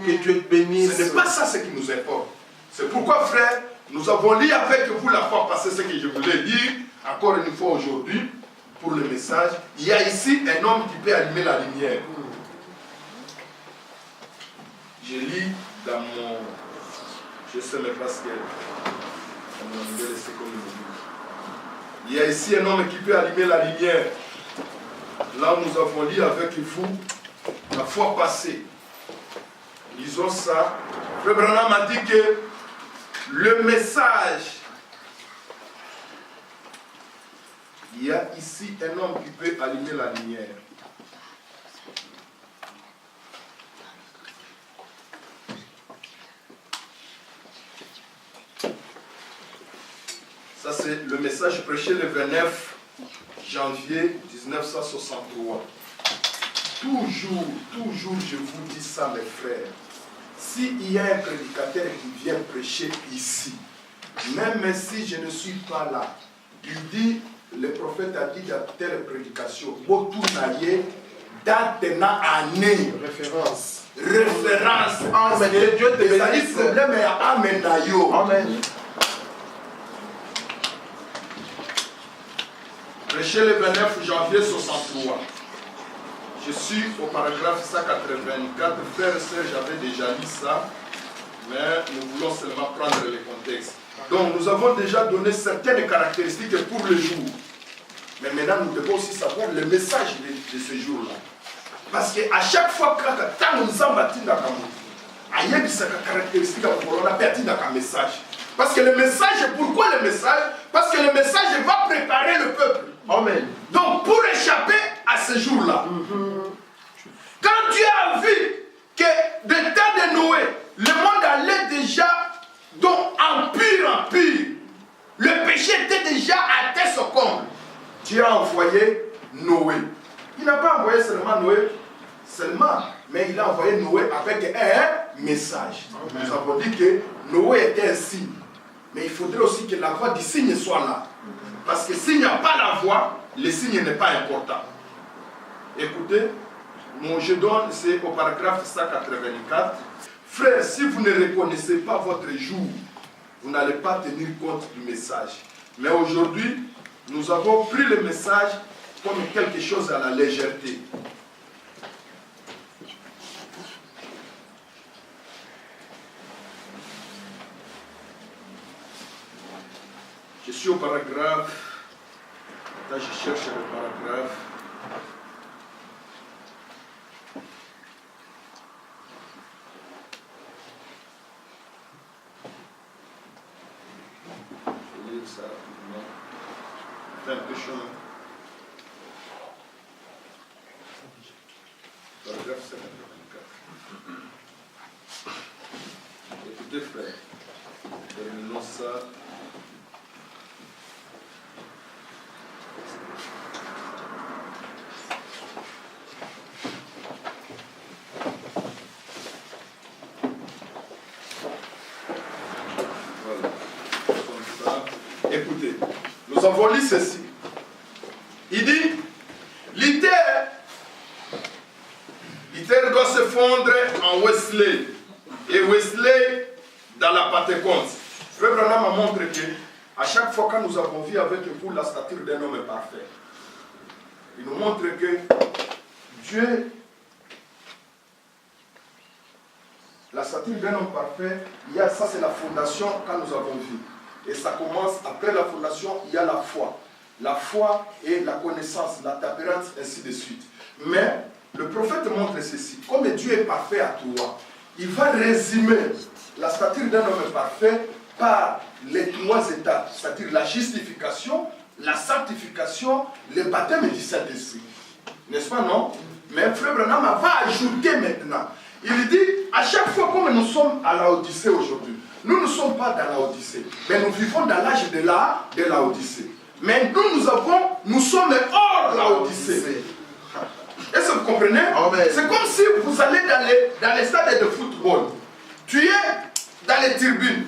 Que Dieu te bénisse. Ce n'est pas ça ce qui nous importe. C'est pourquoi, frère, nous avons lu avec vous la fois passée ce que je voulais dire, encore une fois aujourd'hui, pour le message. Il y a ici un homme qui peut allumer la lumière. Je lis dans mon... Je sais même pas ce que... Il y a ici un homme qui peut allumer la lumière. Là, nous avons lu avec vous la fois passée. Lisons ça. Frère Branham m'a dit que le message, il y a ici un homme qui peut allumer la lumière. Ça, c'est le message prêché le 29 janvier 1963. Toujours, je vous dis ça, mes frères. S'il y a un prédicateur qui vient prêcher ici, même si je ne suis pas là, il dit, le prophète a dit dans telle prédication, Botunaye, Datena année. Référence. Amen. Dieu te bénisse. Le problème est Amen. Amen. Prêché le 29 janvier 63. Je suis au paragraphe 184. Frères et sœurs, j'avais déjà lu ça, mais nous voulons seulement prendre le contexte. Donc, nous avons déjà donné certaines caractéristiques pour le jour. Mais maintenant, nous devons aussi savoir le message de ce jour-là. Parce qu'à chaque fois que nous avons bâti dans il y a des caractéristiques pour un message. Parce que le message, pourquoi le message? Parce que le message va préparer le peuple. Amen. Donc, pour échapper à ce jour-là, quand Dieu a vu que de temps de Noé, le monde allait déjà donc en pire, le péché était déjà atteint son comble. Dieu a envoyé Noé. Il n'a pas envoyé seulement Noé, mais il a envoyé Noé avec un message. Amen. Nous avons dit que Noé était un signe. Mais il faudrait aussi que la voix du signe soit là. Parce que s'il n'y a pas la voix, le signe n'est pas important. Écoutez, mon je donne, c'est au paragraphe 184. Frère, si vous ne reconnaissez pas votre jour, vous n'allez pas tenir compte du message. Mais aujourd'hui, nous avons pris le message comme quelque chose à la légèreté. Je suis au paragraphe. Là, je cherche le paragraphe. Je lis ça rapidement. C'est un peu chaud. Paragraphe 54. Écoutez, frère, terminons ça. Écoutez, nous avons lu ceci. Il dit, l'ITER doit se fondre en Wesley. Et Wesley dans la Pentecôte. Frère Branham m'a montré que à chaque fois que nous avons vu avec vous la stature d'un homme parfait, il nous montre que Dieu, la stature d'un homme parfait, ça c'est la fondation que nous avons vue. Et ça commence, après la fondation, il y a la foi. La foi et la connaissance, la tempérance, ainsi de suite. Mais le prophète montre ceci. Comme Dieu est parfait à toi, il va résumer la stature d'un homme parfait par les 3 étapes. C'est-à-dire la justification, la sanctification, le baptême du Saint-Esprit. N'est-ce pas, non? Mais Frère Branham va ajouter maintenant Il dit, à chaque fois comme nous sommes à la Odyssée aujourd'hui, nous ne sommes pas dans la Odyssée, mais nous vivons dans l'âge de la Odyssée. Mais nous sommes hors la Odyssée. Est-ce que vous comprenez? C'est comme si vous allez dans les stades de football. Tu es dans les tribunes.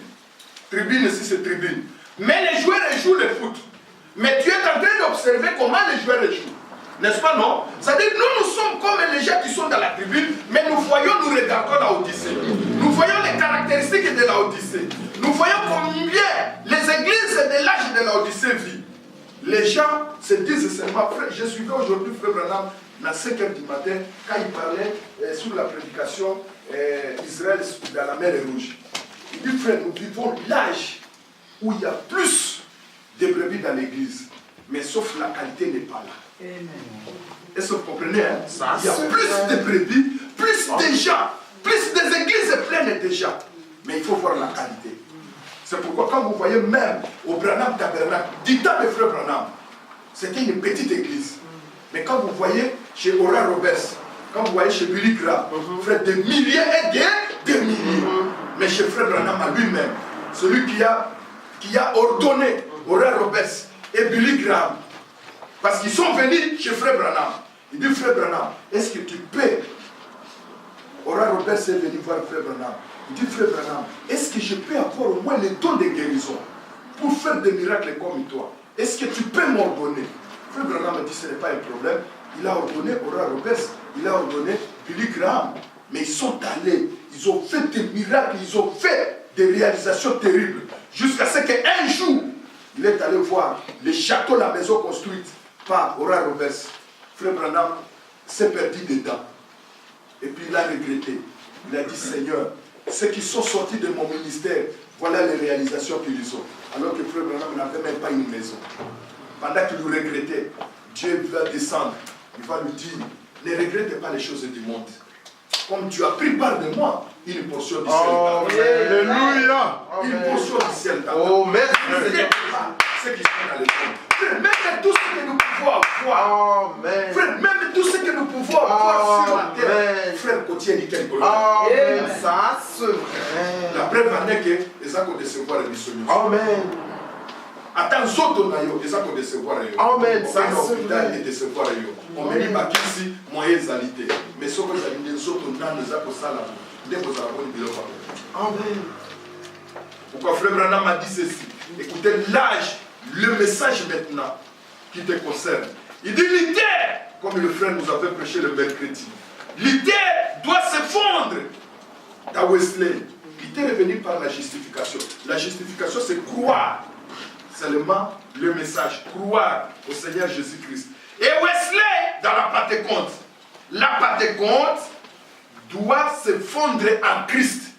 Tribune ici, c'est tribune. Mais les joueurs jouent le foot. Mais tu es en train d'observer comment les joueurs jouent. N'est-ce pas, non? C'est-à-dire nous sommes comme les gens qui sont dans la tribune, mais nous regardons la Odyssée. Nous voyons les caractéristiques de la Odyssée. Nous voyons combien les églises de l'âge de la Odyssée vivent. Les gens se disent seulement, frère, je suivais aujourd'hui Frère Branham à 5h du matin, quand il parlait sur la prédication Israël dans la mer Rouge. Il dit, frère, nous vivons l'âge où il y a plus de brebis dans l'église, mais sauf la qualité n'est pas là. Est-ce que vous comprenez? Hein? Il y a plus de brebis, plus de gens, plus des églises pleines de gens, mais il faut voir la qualité. C'est pourquoi quand vous voyez même au Branham Tabernacle, du temps de Frère Branham, c'était une petite église. Mais quand vous voyez chez Oral Roberts, quand vous voyez chez Billy Graham, frère, des milliers et des milliers. Mais chez Frère Branham à lui-même, celui qui a ordonné Oral Roberts et Billy Graham, parce qu'ils sont venus chez Frère Branham. Il dit, Frère Branham, est-ce que tu peux? Oral Roberts est venu voir Frère Branham. Il dit, Frère Branham, est-ce que je peux avoir au moins le don de guérison pour faire des miracles comme toi? Est-ce que tu peux m'ordonner? Frère Branham a dit, ce n'est pas un problème. Il a ordonné Oral Roberts, il a ordonné Billy Graham. Mais ils sont allés, ils ont fait des miracles, ils ont fait des réalisations terribles. Jusqu'à ce qu'un jour, il est allé voir le château, la maison construite par Oral Roberts. Frère Branham s'est perdu dedans. Et puis il a regretté. Il a dit, Seigneur, ceux qui sont sortis de mon ministère, voilà les réalisations qu'ils ont. Alors que Frère Branham n'avait même pas une maison. Pendant qu'il le regrettait, Dieu va descendre. Il va lui dire, ne regrettez pas les choses du monde. Comme tu as pris part de moi, une portion du ciel. Alléluia. Une portion du ciel. Oh, merci. Ne regrettez pas ceux qui sont dans le monde. Même tout ce que nous pouvons avoir. Amen. Frère, même tout ce que nous pouvons avoir sur la terre. Frère, côté nickel. Amen. Ça, c'est vrai. La preuve en est que les gens vont recevoir les missions. Amen. Attends, zoto na yo, les gens vont recevoir. Amen. Ça, c'est vrai. vrai. On me dit, Bakisi, moyens alité. Mais ce que j'ai dit, les autres, nous avons ça là. Amen. Pourquoi Frère Branham a dit ceci? Écoutez, l'âge, le message maintenant qui te concerne. Il dit l'idée, comme le frère nous avait prêché le mercredi, l'idée doit se fondre dans Wesley. L'idée est venue par la justification. La justification, c'est croire seulement le message, croire au Seigneur Jésus-Christ. Et Wesley, dans la Pentecôte, la Pentecôte doit se fondre en Christ.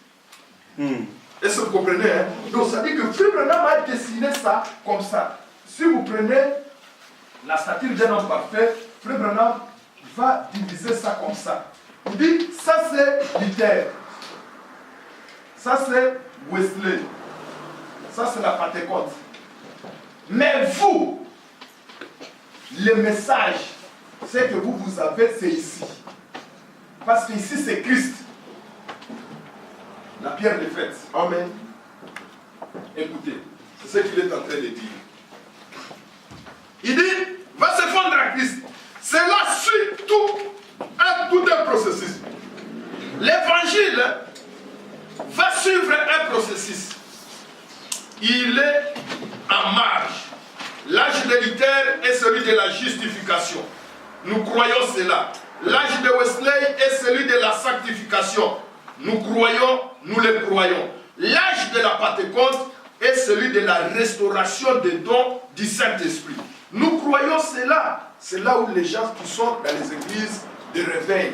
Est-ce que vous comprenez? Hein? Donc ça dit que Frère Branham a dessiné ça comme ça. Si vous prenez la statue d'un homme parfait, Frère Branham va diviser ça comme ça. Il dit, ça c'est Luther, ça c'est Wesley, ça c'est la Pentecôte. Mais vous, le message, c'est que vous avez, c'est ici. Parce qu'ici c'est Christ. La pierre de fête. Amen. Écoutez, c'est ce qu'il est en train de dire. Il dit, va se fondre à Christ. Cela suit tout un processus. L'évangile va suivre un processus. Il est en marge. L'âge de Luther est celui de la justification. Nous croyons cela. L'âge de Wesley est celui de la sanctification. Nous croyons, nous le croyons. L'âge de la Pentecôte est celui de la restauration des dons du Saint-Esprit. Nous croyons cela. C'est là où les gens qui sont dans les églises de réveil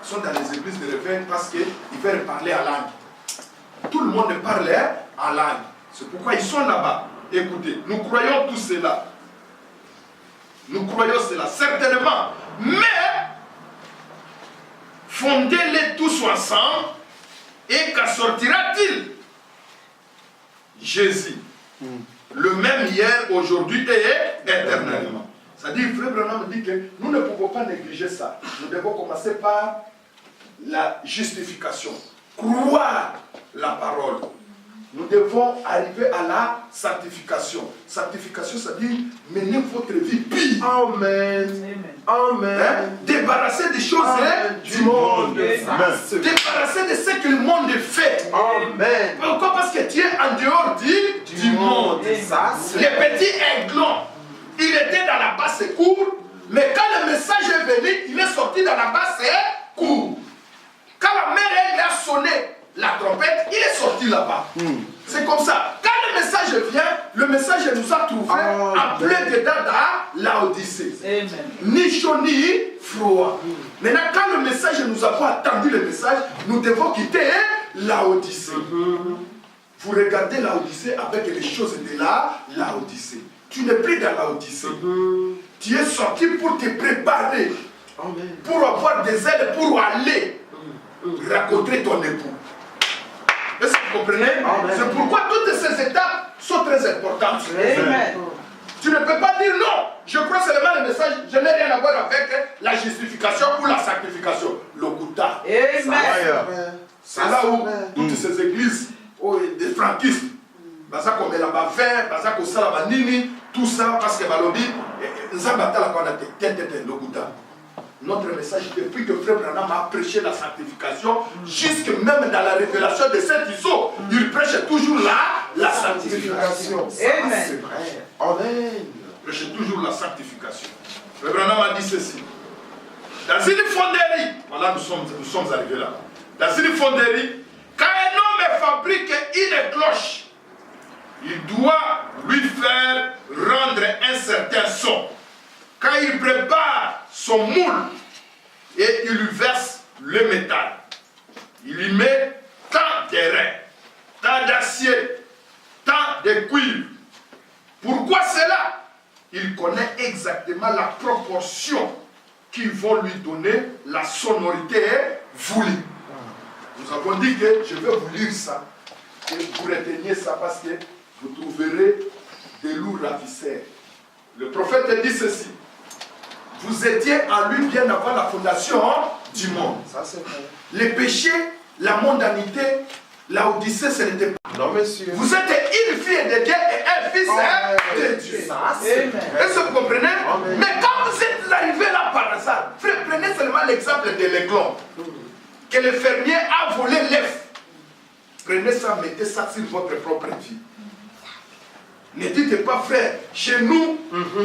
sont dans les églises de réveil parce qu'ils veulent parler en langue. Tout le monde parle en langue. C'est pourquoi ils sont là-bas. Écoutez, nous croyons tout cela. Nous croyons cela, certainement. Mais fondez-les tous ensemble et qu'en sortira-t-il? Jésus, le même hier, aujourd'hui et éternellement. C'est-à-dire, Frère Branham dit que nous ne pouvons pas négliger ça. Nous devons commencer par la justification. Croire la parole. Nous devons arriver à la sanctification. Sanctification, ça dit mener votre vie pure. Amen. Amen. Hein? Débarrasser des choses du monde. Débarrasser de ce que le monde fait. Amen. Pourquoi? Parce que tu es en dehors du monde. Ça, c'est Les petits aiglons, il était dans la basse cour, mais quand le message est venu, il est sorti dans la basse cour. Quand la mère aigle a sonné la trompette, il est sorti là-bas. C'est comme ça. Quand le message vient, le message nous a trouvé en plein dedans dans l'Odyssée. Ni chaud ni froid. Maintenant, quand le message nous avons attendu le message, nous devons quitter l'Odyssée. Vous regardez l'Odyssée avec les choses de l'Odyssée. Tu n'es plus dans l'Odyssée. Tu es sorti pour te préparer. Pour avoir des ailes pour aller rencontrer ton époux. Est-ce que vous comprenez? C'est pourquoi toutes ces étapes sont très importantes. Tu ne peux pas dire non. Je crois seulement le message, je n'ai rien à voir avec la justification ou la sanctification. Le Gouta. C'est là où toutes ces églises des franquistes, baza comme la bafin, baza comme ça la banini, tout ça parce que balobi, nzabata la qu'on a le Gouta. Notre message, depuis que Frère Branham a prêché la sanctification, jusque même dans la révélation de Saint-Iso, il prêche toujours la sanctification. Amen. C'est vrai. Amen. Il prêche toujours la sanctification. Frère Branham a dit ceci. Dans une fonderie, voilà, nous sommes arrivés là. Dans une fonderie, quand un homme fabrique une cloche, il doit lui faire rendre un certain son. Quand il prépare son moule et il lui verse le métal, il lui met tant d'airain, tant d'acier, tant de cuivre. Pourquoi cela? Il connaît exactement la proportion qui vont lui donner la sonorité voulue. Nous avons dit que je vais vous lire ça et vous reteniez ça parce que vous trouverez des loups ravisseurs. Le prophète dit ceci. Vous étiez en lui bien avant la fondation du monde. Ça, c'est vrai. Les péchés, la mondanité, la Odyssée, ce n'était pas. Non, monsieur. Vous êtes une fille de Dieu et un fils de Dieu. Ça, c'est vrai. Est-ce que vous comprenez? Amen. Mais quand vous êtes arrivé là par hasard, frère, prenez seulement l'exemple de l'aiglon. Que le fermier a volé l'œuf. Prenez ça, mettez ça sur votre propre vie. Ne dites pas, frère, chez nous,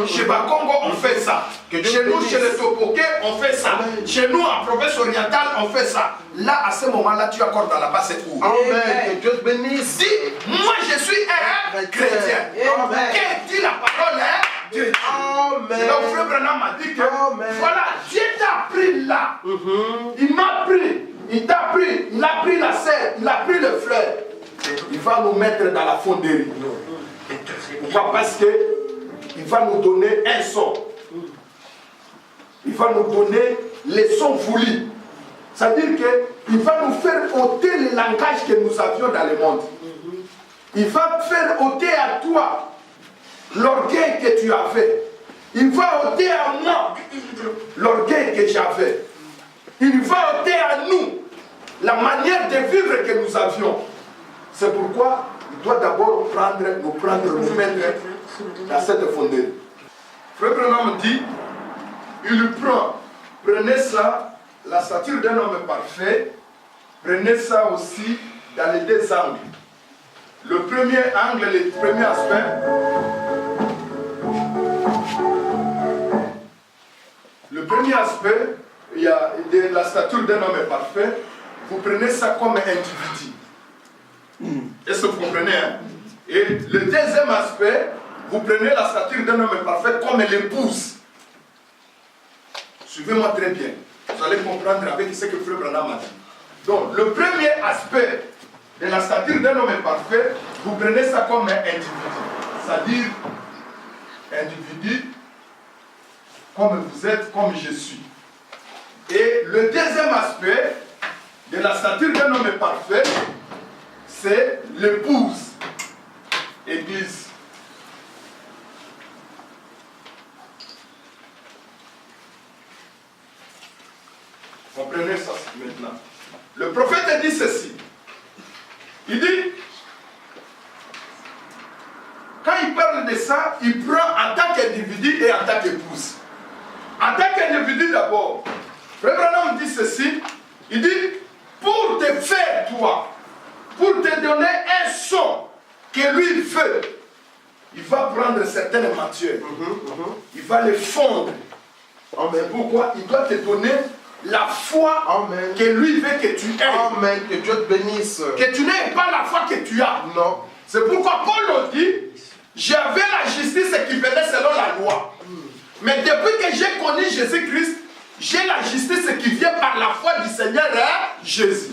chez Bakongo, on fait ça. Chez nous, chez les Topoké, on fait ça. Chez nous, en province orientale, on fait ça. Là, à ce moment-là, tu accordes dans la basse cour. Amen. Que Dieu te bénisse. Dis, moi, je suis un chrétien. Amen. Qu'est-ce dit la parole de Dieu? Amen. C'est là où Frère Branham m'a dit que, Amen. voilà, Dieu t'a pris là. Il m'a pris. Il t'a pris. Il a pris la sève. Il a pris le fleur. Il va nous mettre dans la fonderie. Pourquoi? Parce qu'il va nous donner un son. Il va nous donner les sons voulus. C'est-à-dire qu'il va nous faire ôter le langage que nous avions dans le monde. Il va faire ôter à toi l'orgueil que tu avais. Il va ôter à moi l'orgueil que j'avais. Il va ôter à nous la manière de vivre que nous avions. C'est pourquoi il doit d'abord nous mettre dans cette fonderie. Frère Branham dit, il prend, prenez ça, la stature d'un homme parfait, prenez ça aussi dans les deux angles. Le premier angle, le premier aspect, il y a de la stature d'un homme parfait, vous prenez ça comme un individu. Est-ce que vous comprenez? Hein? Et le deuxième aspect, vous prenez la stature d'un homme parfait comme l'épouse. Suivez-moi très bien. Vous allez comprendre avec ce que Frère Branham a dit. Donc, le premier aspect de la stature d'un homme parfait, vous prenez ça comme un individu. C'est-à-dire, individu, comme vous êtes, comme je suis. Et le deuxième aspect de la stature d'un homme parfait, c'est l'épouse, église. Comprenez ça maintenant. Le prophète dit ceci. Il dit, quand il parle de ça, il prend en tant qu'individu et en tant qu'épouse. En tant qu'individu d'abord, Frère Branham dit ceci. Il dit, pour te faire toi, pour te donner un son que lui veut, il va prendre certaines matières. Il va les fondre. C'est pourquoi il doit te donner la foi Amen. que lui veut que tu aies. Amen. Que Dieu te bénisse. Que tu n'aies pas la foi que tu as. Non. C'est pourquoi Paul dit, j'avais la justice qui venait selon la loi. Mais depuis que j'ai connu Jésus-Christ, j'ai la justice qui vient par la foi du Seigneur Jésus.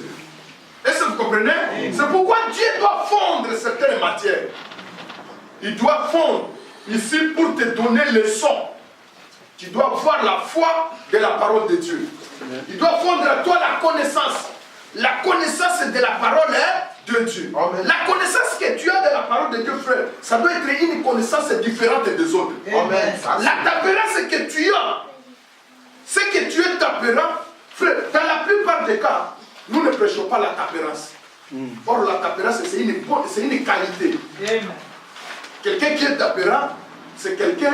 Est-ce que vous comprenez? C'est pourquoi Dieu doit fondre certaines matières. Il doit fondre ici pour te donner le son. Tu dois avoir la foi de la parole de Dieu. Il doit fondre à toi la connaissance. La connaissance de la parole de Dieu. Amen. La connaissance que tu as de la parole de Dieu, frère, ça doit être une connaissance différente des autres. Amen. La tempérance que tu as, ce que tu es tempérant, frère, dans la plupart des cas, nous ne prêchons pas la tempérance. Or, la tempérance, c'est une qualité. Quelqu'un qui est tempérant, c'est quelqu'un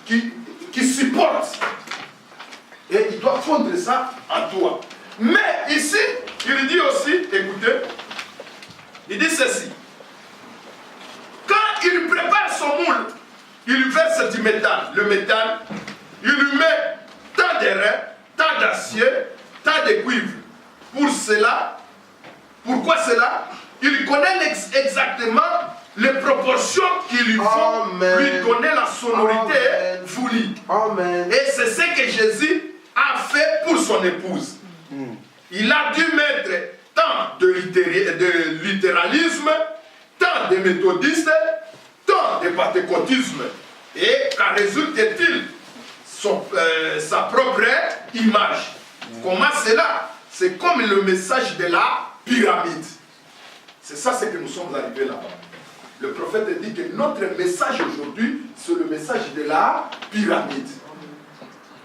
qui supporte. Et il doit fondre ça en toi. Mais ici, il dit aussi, écoutez, il dit ceci. Quand il prépare son moule, il verse du métal. Le métal, il lui met tant d'airain, tant d'acier, tant de cuivre. Pour cela, pourquoi cela? Il connaît exactement les proportions qui lui font lui donner la sonorité voulue. Amen. Et c'est ce que Jésus a fait pour son épouse. Il a dû mettre tant de littéralisme, tant de méthodisme, tant de pentecôtisme. Et qu'en résulte-t-il sa propre image. Comment cela? C'est comme le message de la pyramide. C'est ça ce que nous sommes arrivés là-bas. Le prophète dit que notre message aujourd'hui, c'est le message de la pyramide.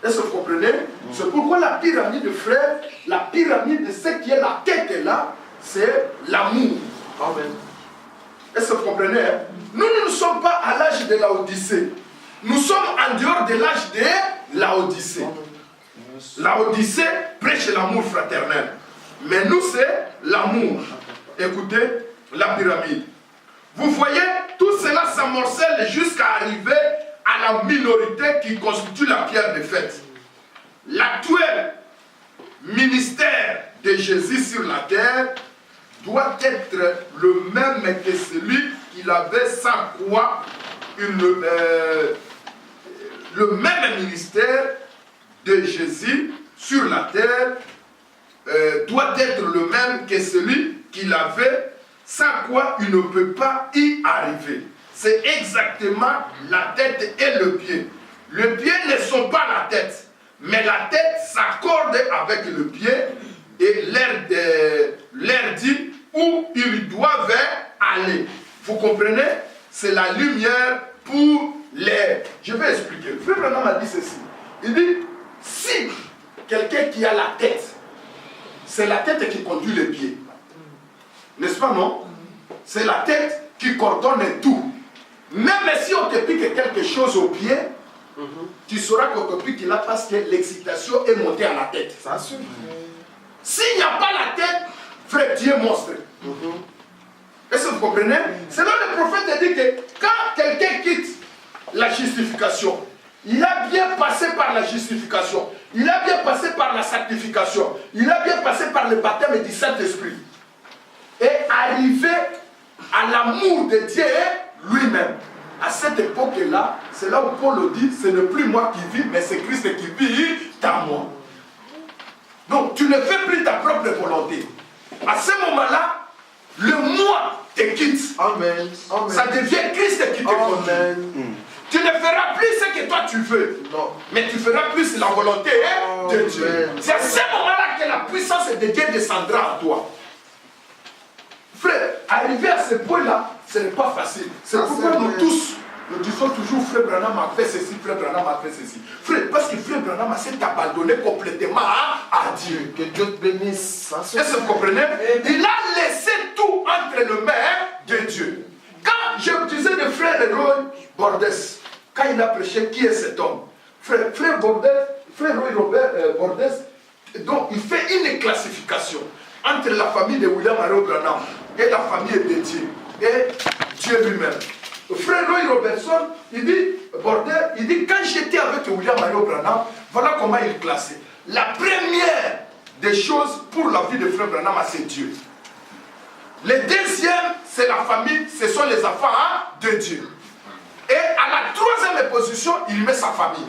Est-ce que vous comprenez? C'est pourquoi la pyramide, frère, la pyramide de ce qui est la tête là, c'est l'amour. Amen. Est-ce que vous comprenez? Nous ne sommes pas à l'âge de la Odyssée. Nous sommes en dehors de l'âge de la Odyssée. La Odyssée prêche l'amour fraternel. Mais nous, c'est l'amour. Écoutez, la pyramide. Vous voyez, tout cela s'amorcelle jusqu'à arriver à la minorité qui constitue la pierre de fête. L'actuel ministère de Jésus sur la terre doit être le même que celui qu'il avait sans quoi le même ministère de Jésus sur la terre doit être le même que celui qu'il avait, sans quoi il ne peut pas y arriver. C'est exactement la tête et le pied. Le pied ne sont pas la tête, mais la tête s'accorde avec le pied et l'air dit où ils doivent aller. Vous comprenez? C'est la lumière pour l'air. Je vais expliquer. Frère Branham a dit ceci. Il dit, si quelqu'un qui a la tête, c'est la tête qui conduit les pieds. N'est-ce pas, non? C'est la tête qui coordonne tout. Même si on te pique quelque chose au pied, tu sauras qu'on te pique là parce que l'excitation est montée à la tête. Ça suffit. S'il n'y a pas la tête, frère, tu es monstre. Est-ce que vous comprenez? C'est là le prophète dit que quand quelqu'un quitte la justification, il a bien passé par la justification, il a bien passé par la sanctification, il a bien passé par le baptême du Saint-Esprit. Et arrivé à l'amour de Dieu lui-même. À cette époque-là, c'est là où Paul dit, ce n'est plus moi qui vis, mais c'est Christ qui vit dans moi. Donc tu ne fais plus ta propre volonté. À ce moment-là, le moi te quitte. Amen. Amen. Ça devient Christ qui te conduit. Amen. Tu ne feras plus ce que toi tu veux. Non. Mais tu feras plus la volonté de Dieu. C'est à ce moment-là que la puissance de Dieu descendra en toi. Frère, arriver à ce point-là, ce n'est pas facile. C'est pourquoi nous tous, Nous disons toujours, frère Branham a fait ceci, frère Branham a fait ceci. Frère, parce que frère Branham s'est abandonné complètement à Dieu. Que Dieu te bénisse. Est-ce que vous comprenez? Il a laissé tout entre les mains de Dieu. Quand je disais de frère Roy Bordes, quand il a prêché, qui est cet homme? Frère Bordes, frère Roy Bordes, donc il fait une classification entre la famille de William Mario Branham et la famille de Dieu et Dieu lui-même. Frère Roy Robertson, il dit quand j'étais avec William Mario Branham, voilà comment il classait. La première des choses pour la vie de frère Branham, c'est Dieu. Le deuxième, c'est la famille, ce sont les affaires de Dieu. Et à la troisième position, il met sa famille.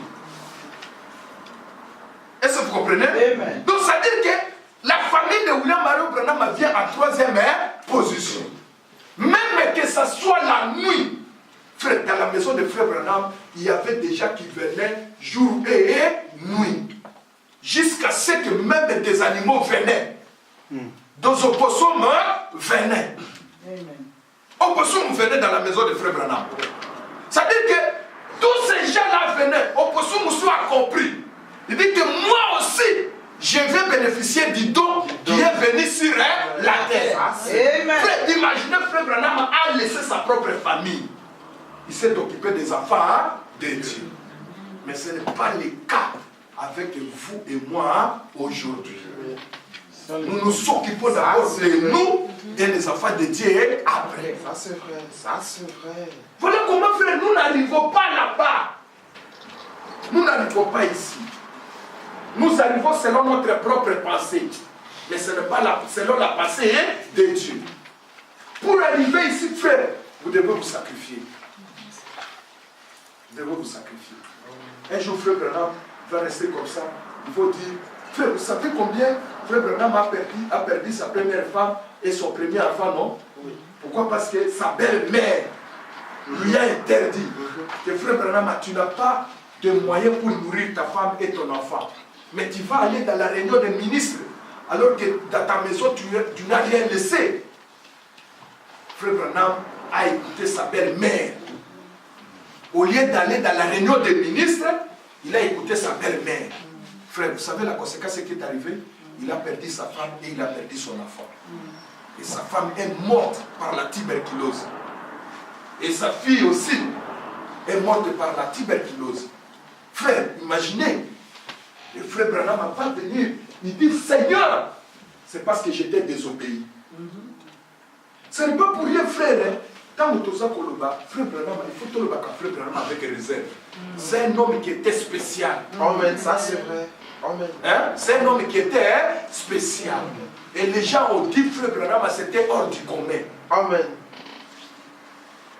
Est-ce que vous comprenez? Amen. Donc ça veut dire que la famille de William Mario Branham vient en troisième position. Même que ce soit la nuit, frère, dans la maison de frère Branham, il y avait des gens qui venaient jour et nuit. Jusqu'à ce que même des animaux venaient. Des opossums venaient. Opossums venaient dans la maison de frère Branham. Ça veut dire que tous ces gens-là venaient. Opossums ont compris. Il dit que moi aussi, je vais bénéficier du don qui est venu sur la terre. Amen. Frère, imaginez, frère Branham a laissé sa propre famille. Il s'est occupé des affaires de Dieu. Mais ce n'est pas le cas avec vous et moi aujourd'hui. Nous nous occupons d'abord de nous et des affaires de Dieu après. Ça c'est vrai, ça c'est vrai. Voilà comment, frère, nous n'arrivons pas là-bas. Nous n'arrivons pas ici. Nous arrivons selon notre propre pensée. Mais ce n'est pas selon la pensée de Dieu. Pour arriver ici, frère, vous devez vous sacrifier. Vous devez vous sacrifier. Un jour, frère Branham va rester comme ça. Il faut dire, frère, vous savez combien frère Branham a perdu sa première femme et son premier enfant, non? Oui. Pourquoi? Parce que sa belle-mère lui a interdit que frère Branham, tu n'as pas de moyens pour nourrir ta femme et ton enfant. Mais tu vas aller dans la réunion des ministres, alors que dans ta maison, tu n'as rien laissé. Frère Branham a écouté sa belle-mère. Au lieu d'aller dans la réunion des ministres, il a écouté sa belle-mère. Frère, vous savez la conséquence qui est arrivée? Il a perdu sa femme et il a perdu son enfant. Et sa femme est morte par la tuberculose. Et sa fille aussi est morte par la tuberculose. Frère, imaginez, le frère Branham va venir, il dit, Seigneur, c'est parce que j'étais désobéi. Ce n'est pas pour rien, frère. Hein. Quand vous êtes Koloba, frère Branham, il faut tout le frère Branham avec réserve. C'est un homme qui était spécial. Amen, ça c'est vrai. Amen. Hein? C'est un homme qui était spécial. Et les gens ont dit, frère Branham, c'était hors du commun. Amen.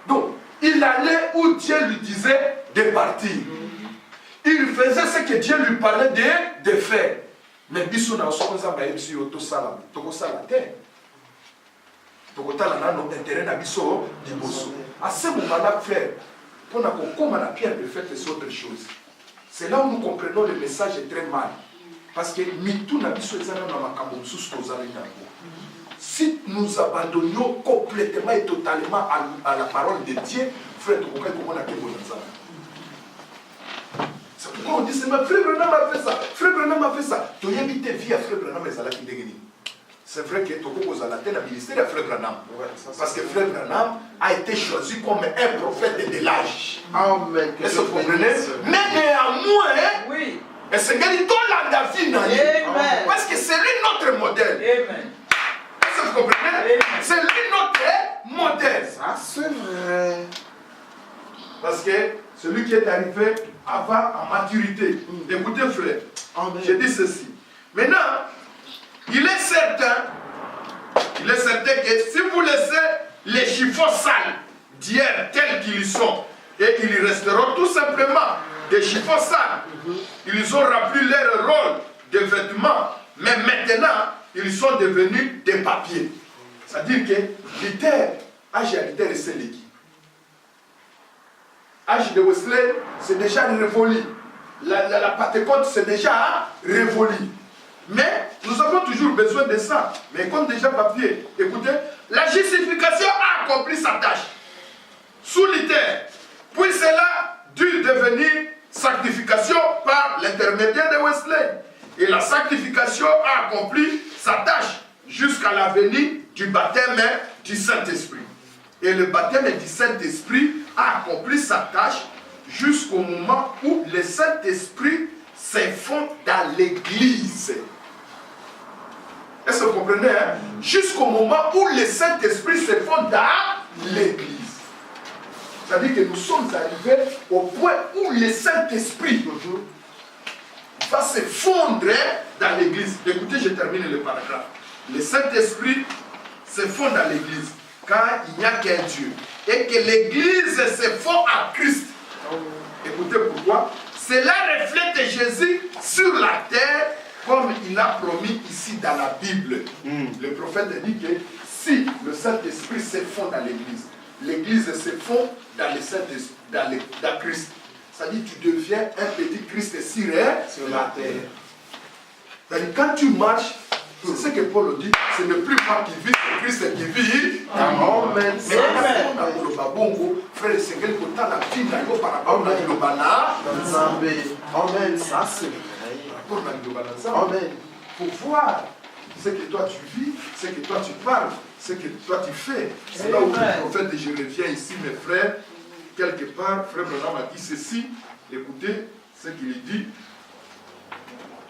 Donc, il allait où Dieu lui disait de partir. Il faisait ce que Dieu lui parlait de faire. Mais bisou na so konza ba yebisi yo to sala terre. Tokotala na no intérêt na biso liboso. À ce moment-là, frère, pour qu'on comme la pierre de fête, c'est autre chose. C'est là où nous comprenons le message très mal. Parce que mitou na biso ezana na makambo mususu tozali nango. Si nous abandonnions complètement et totalement à la parole de Dieu, frère, tokokai komona ke bonanza. C'est pourquoi on dit, c'est ma frère Branham a fait ça. Frère Branham a fait ça. Tu as évité vie à frère Branham et Zalaki Degeni. C'est vrai que tu as la tête à ministère de frère Branham. Parce que frère Branham a été choisi comme un prophète de l'âge. Amen. Est-ce que vous comprenez? Mais néanmoins, Oui. et c'est Galito Landafina. Amen. Parce que c'est lui notre modèle. Amen. Est-ce que vous comprenez? Amen. C'est lui notre modèle. Ça c'est vrai. Parce que celui qui est arrivé avant en maturité. Écoutez, frère, Amen. je dis ceci. Maintenant, il est certain que si vous laissez les chiffons sales d'hier tels qu'ils sont, et ils resteront tout simplement des chiffons sales, ils ont rempli leur rôle de vêtements, mais maintenant, ils sont devenus des papiers. C'est-à-dire que Luther, âge à Luther et Séléki. Âge de Wesley, c'est déjà révolu. La Pentecôte, c'est déjà révolu. Mais nous avons toujours besoin de ça. Mais comme déjà papier, écoutez, la justification a accompli sa tâche. Sous Luther, Puis cela dut devenir sanctification par l'intermédiaire de Wesley. Et la sanctification a accompli sa tâche jusqu'à la venue du baptême du Saint-Esprit. Et le baptême du Saint-Esprit a accompli sa tâche jusqu'au moment où le Saint-Esprit se fond dans l'Église. Est-ce que vous comprenez? Jusqu'au moment où le Saint-Esprit se fond dans l'Église. C'est-à-dire que nous sommes arrivés au point où le Saint-Esprit va se fondre dans l'Église. Écoutez, je termine le paragraphe. Le Saint-Esprit se fond dans l'Église car il n'y a qu'un Dieu. Et que l'Église se fond en Christ. Écoutez pourquoi. Cela reflète Jésus sur la terre comme il a promis ici dans la Bible. Le prophète dit que si le Saint-Esprit se fond dans l'Église, l'Église se fond dans le Saint-Esprit, dans Christ. C'est-à-dire que tu deviens un petit Christ sur la terre. C'est-à-dire quand tu marches, c'est ce que Paul dit, ce n'est plus moi qui vis, c'est Christ qui vit. Amen. Mais frère, c'est quel côté la vie par rapport à l'Obana. Amen, ça c'est vrai. Amen. Pour voir ce que toi tu vis, ce que toi tu parles, ce que toi tu fais. C'est là où le prophète, et je reviens ici, mes frères, quelque part, frère Branham a dit ceci. Écoutez ce qu'il dit.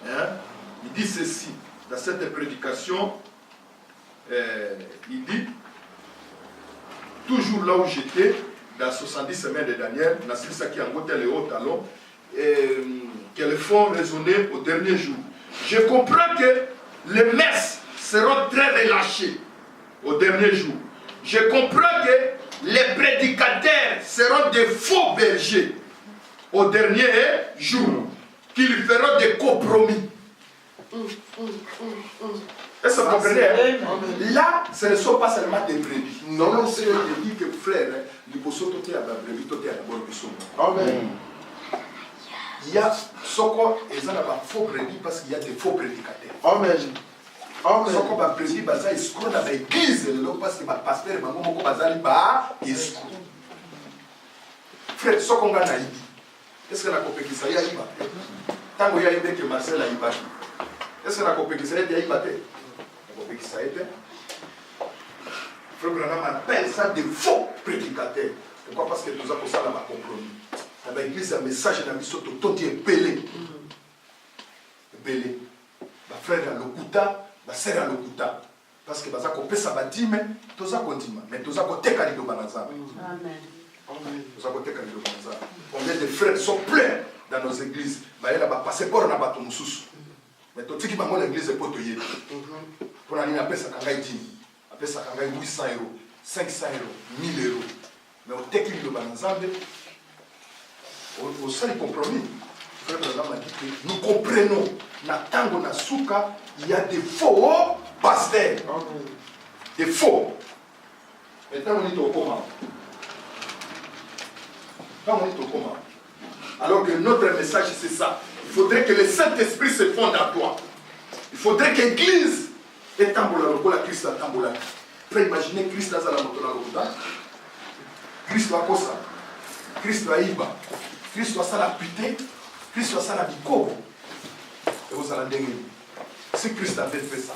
Il dit ceci. Dans cette prédication, il dit, toujours là où j'étais, dans 70 semaines de Daniel, dans ce qui a goûté les hauts talons, qu'elles font résonner au dernier jour. Je comprends que les messes seront très relâchées au dernier jour. Je comprends que les prédicateurs seront des faux bergers au dernier jour, qu'ils feront des compromis. Est-ce que vous comprenez? Là, ce ne sont pas seulement des brebis. Non, c'est dit que frère, il y a ce qu'on faux brebis parce qu'il y a des faux prédicateurs. Amen. Ce qu'on va prédire, c'est escroc dans l'église parce que le pasteur est escroc. Frère, ce qu'on a dit, est-ce que la compétition ça y a eu? Tant qu'il y a eu que Marcel a eu. Est-ce que la compétition a été aïbatée? La compétition a été. Frère Branham appelle ça des faux prédicateurs. Pourquoi? Parce que nous avons ça dans ma compromis. Dans l'église, il y a un message dans la mission tout est belé. Belé. Ma frère a l'okuta, ma sœur a l'okuta. Parce que nous avons fait ça, mais nous avons continué. Mais nous avons fait ça. Amen. Nous avons fait ça. Combien de frères sont pleins dans nos églises? Il y a un passeport dans la bateau. Mais tout ce qui va dans l'église est pour te y pour aller à ça quand 10 après ça quand 800 €, 500 €, 1000 €. Mais au technique de Banzambe, au seul compromis, frère Branham a dit que nous comprenons, na tango na souka, il y a des faux pasteurs. Des faux. Maintenant on est au comment? Quand on est au comment? Alors que notre message c'est ça. Il faudrait que le Saint-Esprit se fonde en toi. Il faudrait que l'Église ait tambola lokola Christ a tambola. Après imaginez Christ dans la moto la lokola. Christ va kosa. Christ va iba. Christ va ça la pité. Christ va ça la bikobo. Et vous allez dire, si Christ avait fait ça,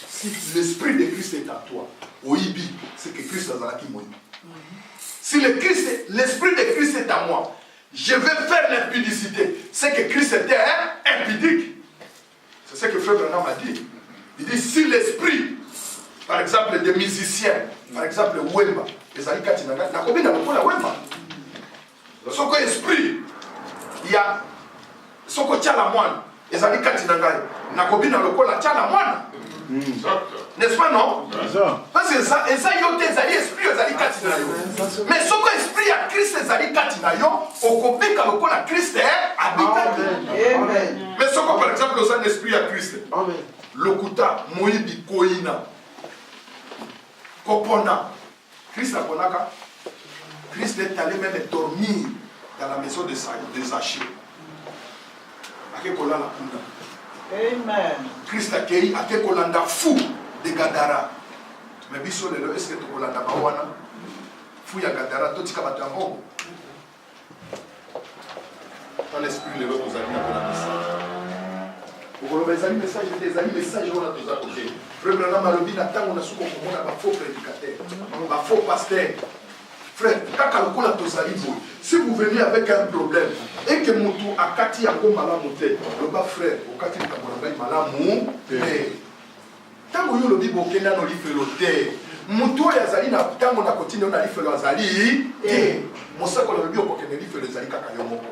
si l'Esprit de Christ est en toi, au ibi, c'est que Christ va qui mouille. Si l'Esprit de Christ est en moi, je vais faire l'impudicité. C'est que Christ était impudique. C'est ce que Frère Branham a dit. Il dit si l'esprit, par exemple, des musiciens, par exemple, Wemba, les Alikatinaga, n'a combien d'entre la Wemba? Son esprit, il y a son côté à la moine, les Alikatinaga, n'a combien dans le col la moine? N'est-ce pas, non? Parce que ça, y a des esprits, les Alikatinaga. Mais son esprit à Christ, les Alikatinaga, au combien quand le col à Christ est habité. Mais ce qu'on par exemple un esprit à Christ. Le kuta moyibi koina. Kopona. Christ a ponaka. Christ est allé même dormir dans la maison de Zachée. Akekola la kuna. Amen. Christ a kei akekolanda fou de Gadara. Mais biso lelo est-ce que tu kolanda bawana? Fou ya Gadara to tika bato yango. en esprit le lot tozali na kona message okoloba ezali message te ezali message wana toza kote frère Branham alobi na ntango na suka okomona bafaux prédicateur bafaux pasteur frère kaka lokola tozali boye si vous venez avec un problème et que motu akati yango malamu te loba frère okati likambo na ngai malamu te ntango oyo olobi bokenda no lifelo te motu oyo azali na ntango na kotindi oyo na lifelo azali te mosako olobi okokende lifelo ezali kaka yo moko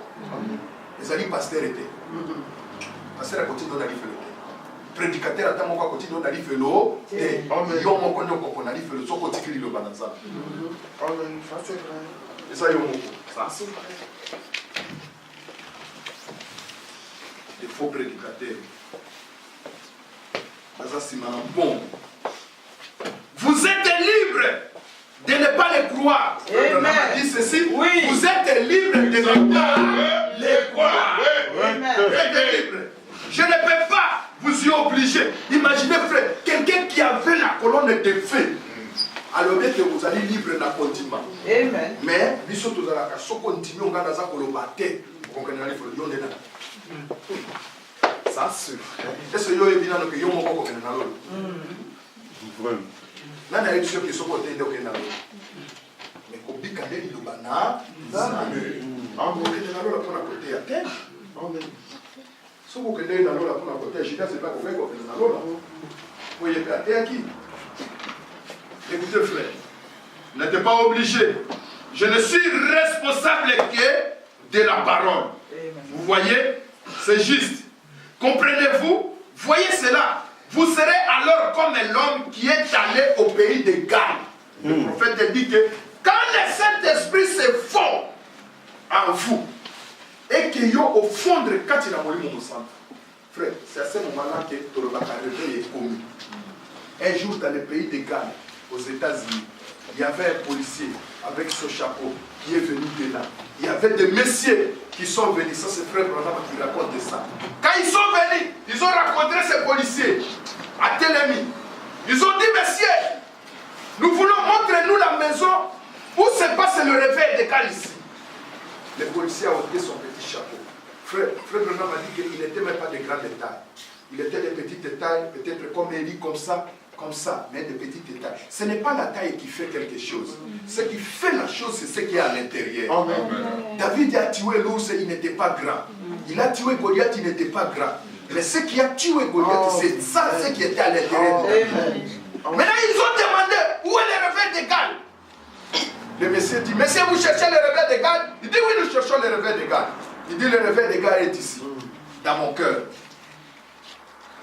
ezali pasteur te pasteur akotindi oyo na lifelo te prédicateur ata moko akotindi oyo na lifelo te yo moko nde okoko na lifelo soki otiki liloba na nzambe eza yo moko des faux prédicateurs bon. Vous êtes libre de ne pas les croire. On a dit ceci. Oui. Vous êtes libre de ne pas les croire. Vous êtes libre. Je ne peux pas vous y obliger. Imaginez, frère, quelqu'un qui avait la colonne de feu. Alors, vous allez libre dans le continent. Amen. Mais, si vous avez la continue, on a la colobate. On a la ça c'est est-ce que yo ebina no ke yo moko ko na lolo na na yesu ke soko te ndo ke na lolo mais ko bika ndeli lo bana amen amen na lolo pona côté ya te amen soko ke ndeli na lolo pona côté jida c'est pas ko fait ko na lolo vous y êtes aquí écoutez frère n'êtes pas obligé je ne suis responsable que de la parole vous voyez c'est juste. Comprenez-vous? Voyez cela. Vous serez alors comme l'homme qui est allé au pays de Galles. Le prophète dit que quand le Saint-Esprit se fond en vous et qu'il y a au fond de quand il a mouru mon sang, frère, c'est à ce moment-là que le réveil est commis. Un jour dans le pays de Galles, aux États-Unis, il y avait un policier avec son chapeau qui est venu de là. Il y avait des messieurs qui sont venus. Ça, c'est frère Branham qui raconte ça. Quand ils sont venus, ils ont rencontré ces policiers à Télémi. Ils ont dit, messieurs, nous voulons montrer-nous la maison où se passe le réveil des Galles ici. Le policier a ôté son petit chapeau. Frère Branham a dit qu'il n'était même pas de grande taille. Il était de petite taille, peut-être comme Élie, comme ça, mais de petites tailles. Ce n'est pas la taille qui fait quelque chose. Ce qui fait la chose, c'est ce qui est à l'intérieur. David a tué l'ours, il n'était pas grand. Il a tué Goliath, il n'était pas grand. Mais ce qui a tué Goliath, c'est ça, ce qui était à l'intérieur de David. Maintenant, ils ont demandé où est le réveil des Galles. Le monsieur dit, monsieur, vous cherchez le réveil des Galles? Il dit, oui, nous cherchons le réveil des Galles. Il dit, le réveil des Galles est ici, dans mon cœur.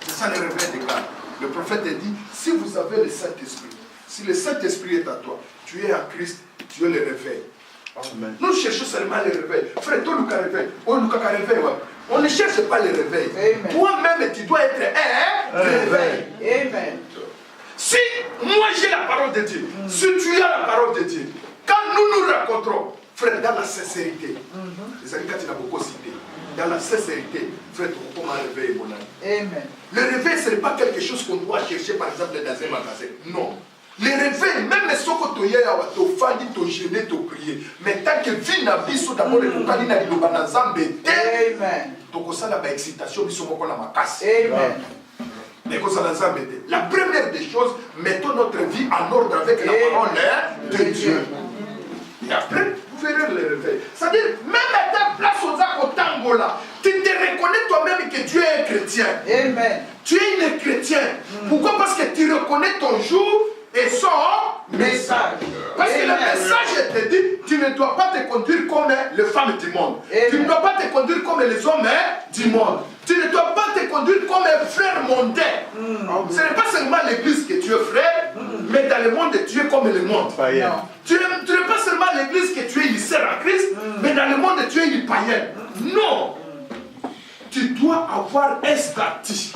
C'est ça le réveil des Galles. Le prophète dit, si vous avez le Saint-Esprit, si le Saint-Esprit est à toi, tu es en Christ, tu es le réveil. Amen. Nous cherchons seulement le réveil. Frère, toi, Lucas réveil. Oh, Lucas réveil. Ouais. On ne cherche pas le réveil. Toi-même, tu dois être un réveil. Amen. Si moi j'ai la parole de Dieu, si tu as la parole de Dieu, quand nous nous rencontrons, frère, dans la sincérité, les amis, quand tu as beaucoup cité, dans la sincérité, frère, tu peux réveiller mon ami. Amen. Le réveil, ce n'est pas quelque chose qu'on doit chercher, par exemple, dans un magasin. Non. Le réveil, même si tu es là, tu es fan, tu es gêné, tu prier. Mais tant que vie n'a pas d'abord, tu as dit que tu as zambé. Amen. Donc, ça, c'est l'excitation, tu as ma casse. Amen. La première des choses, mettons notre vie en ordre avec la parole de Dieu. Et après, vous verrez le réveil. C'est-à-dire, même à ta place au Tangola, tu te reconnais toi-même que tu es un chrétien. Amen. Tu es une chrétienne. Pourquoi? Parce que tu reconnais ton jour et son message. Parce que le message te dit, tu ne dois pas te conduire comme les femmes du monde. Amen. Tu ne dois pas te conduire comme les hommes du monde. Tu ne dois pas te conduire comme un frère mondain. Ce n'est pas seulement l'église que tu es frère, mais dans le monde tu es comme le monde. Tu n'es pas seulement l'église que tu es lycée en Christ, mais dans le monde tu es une païenne. Non. Tu dois avoir un statut.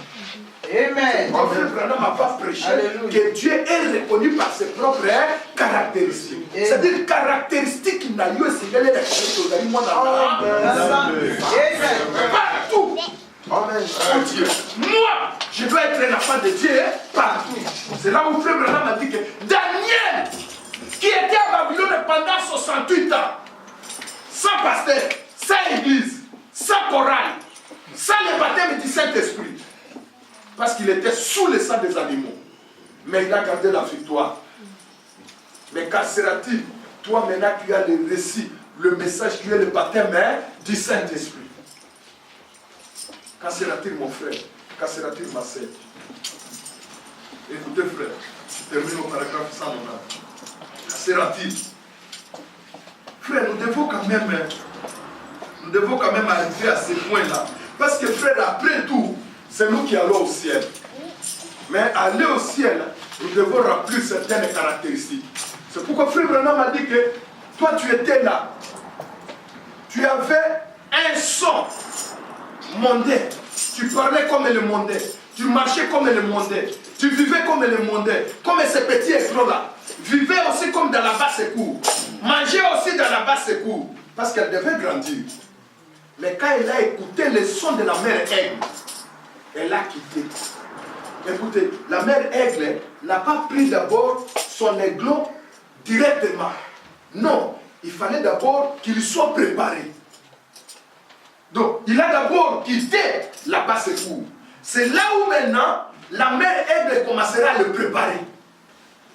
Amen. Mon frère Branham m'a pas prêché que Dieu est reconnu par ses propres caractéristiques. C'est-à-dire caractéristiques qui n'a lieu signaler les choses dans le monde. Partout. Amen. Moi, je dois être un enfant de Dieu partout. C'est là où frère Branham a dit que Daniel, qui était à Babylone pendant 68 ans, sans pasteur, sans église, sans chorale, sans le baptême du Saint-Esprit. Parce qu'il était sous le sang des animaux. Mais il a gardé la victoire. Mais qu'en sera-t-il? Toi maintenant tu as le récit, le message, tu as le baptême du Saint-Esprit. Qu'en sera-t-il mon frère? Qu'en sera-t-il ma sœur? Écoutez frère, je termine au paragraphe 100. Qu'en sera-t-il? Frère, nous devons quand même arriver à ce point-là. Parce que frère, après tout, c'est nous qui allons au ciel. Mais aller au ciel, nous devons remplir certaines caractéristiques. C'est pourquoi frère Branham m'a dit que toi tu étais là. Tu avais un son mondain. Tu parlais comme le mondain. Tu marchais comme le mondain. Tu vivais comme le mondain. Comme ces petits écrans-là. Vivais aussi comme dans la basse cour. Mangeais aussi dans la basse cour. Parce qu'elle devait grandir. Mais quand elle a écouté le son de la mère aigle, elle a quitté. Écoutez, la mère aigle n'a pas pris d'abord son aiglon directement. Non, il fallait d'abord qu'il soit préparé. Donc, il a d'abord quitté la basse cour. C'est là où maintenant, la mère aigle commencera à le préparer.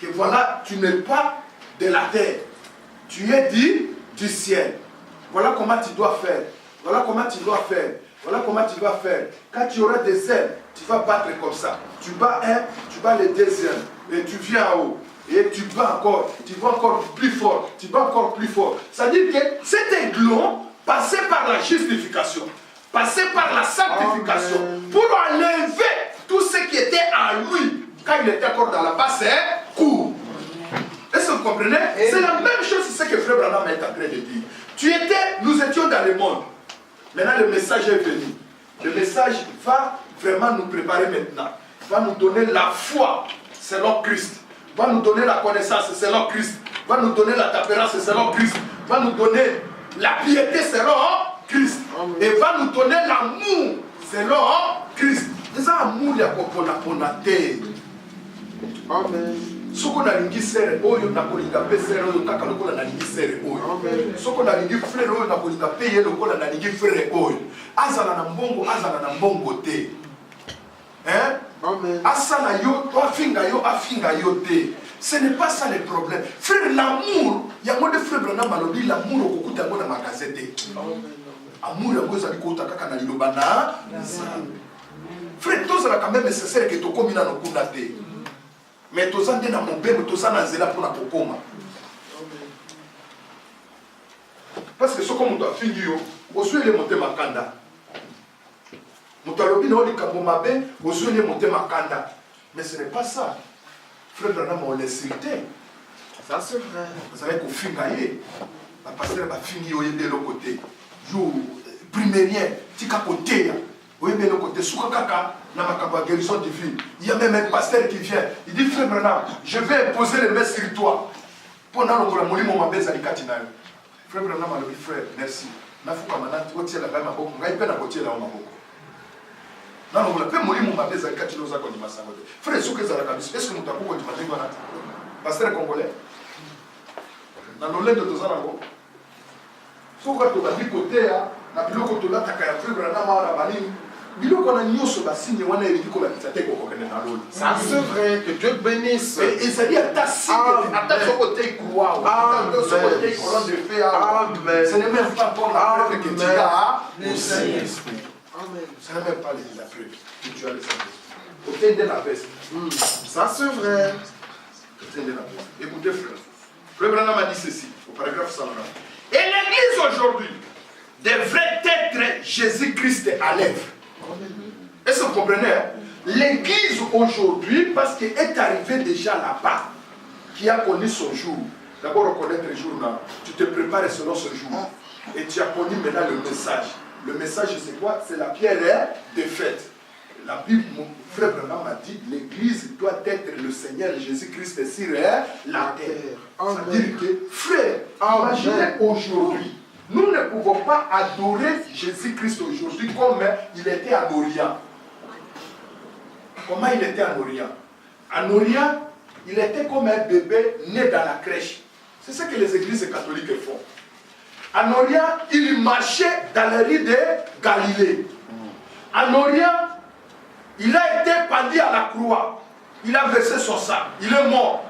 Que voilà, tu n'es pas de la terre. Tu es du ciel. Voilà comment tu dois faire. Voilà comment tu dois faire. Voilà comment tu vas faire. Quand tu auras des ailes, tu vas battre comme ça. Tu bats un, tu bats le deuxième. Et tu viens en haut. Et tu bats encore. Tu vas encore plus fort. Tu bats encore plus fort. C'est-à-dire que cet aiglon passait par la justification. Passait par la sanctification. Amen. Pour enlever tout ce qui était en lui. Quand il était encore dans la basse cour. Est-ce que vous comprenez? C'est la même chose, c'est ce que Frère Branham est en train de dire. Nous étions dans le monde. Maintenant, le message est venu. Le message va vraiment nous préparer maintenant. Va nous donner la foi selon Christ. Va nous donner la connaissance selon Christ. Va nous donner la tempérance selon Christ. Va nous donner la piété selon Christ. Amen. Et va nous donner l'amour selon Christ. C'est ça l'amour de la terre. Amen. Soko na lingi sere oyo na kolinga pe sere oyo kaka lokola na lingi sere oyo. Soko na lingi frère oyo na kolinga pe ye lokola na lingi frère oyo. Azala na mbongo te. Hein? Amen. Asala yo, afinga yo te. Ce n'est pas ça le problème. Frère, l'amour, il y a moins de frères Branham malobi l'amour au kokuta ngo na magasin te. Amour yango ezali kota kaka na liloba na. Frère, tous ça quand même nécessaire que to komina no kuna te. Mais tous ça dans mon bébé, tous ça dans zela pour la kokoma. Parce que ce qu'on doit finir, aussi les monter makanda. Mutalobi na oli kabomabe, aussi les monter makanda. Mais ce n'est pas ça. Frère Branham on l'insulté. Ça c'est vrai. Vous savez qu'au fingaye, la pasteur va finir au de l'autre côté. Yo primérien, tika côté ya. Au de l'autre côté, souka kaka. La guérison divine. Il y a même un pasteur qui vient. Il dit, frère Branham, je vais imposer les mains sur toi. Pendant que la molie m'a baisé à l'ikatinayo. Frère Branham a dit, frère, merci. Na fuka manana, tu tiens la main à boko. Ngai pena côté là au maboko. Non, on l'appelle molie m'a baisé à l'ikatinayo za kondi masangote. Frère, souke za la kabis. Est-ce que nous t'avons dit matin voilà? Pasteur congolais. Dans l'olé de Tozanango. Souka to bandi côté ya, na biloko to la takaya frère Branham a bani. Ça c'est vrai, que Dieu bénisse. Et ça dit à ta cible, à ta côté croix, à ta côté colonne de feu. Amen. Ce n'est même pas pour la preuve que tu as le Saint-Esprit. Amen. Ce n'est même pas la preuve que tu as le Saint-Esprit. Côté de la veste. Ça c'est vrai. Côté de la veste. Écoutez frère. Frère Branham a dit ceci au paragraphe 109. Et l'église aujourd'hui devrait être Jésus-Christ à l'œuvre. Est-ce que vous comprenez? L'église aujourd'hui, parce qu'elle est arrivée déjà là-bas, qui a connu son jour. D'abord reconnaître le jour là. Tu te prépares selon ce jour. Et tu as connu maintenant le message. Le message c'est quoi? C'est la pierre de fête. La Bible, mon frère Branham m'a dit, l'église doit être le Seigneur Jésus-Christ sur la terre. C'est-à-dire que, frère, imaginez aujourd'hui. Nous ne pouvons pas adorer Jésus-Christ aujourd'hui comme il était en Orient. Comment il était en Orient? En Orient, il était comme un bébé né dans la crèche. C'est ce que les églises catholiques font. En Orient, il marchait dans les rues de Galilée. En Orient, il a été pendu à la croix. Il a versé son sang. Il est mort.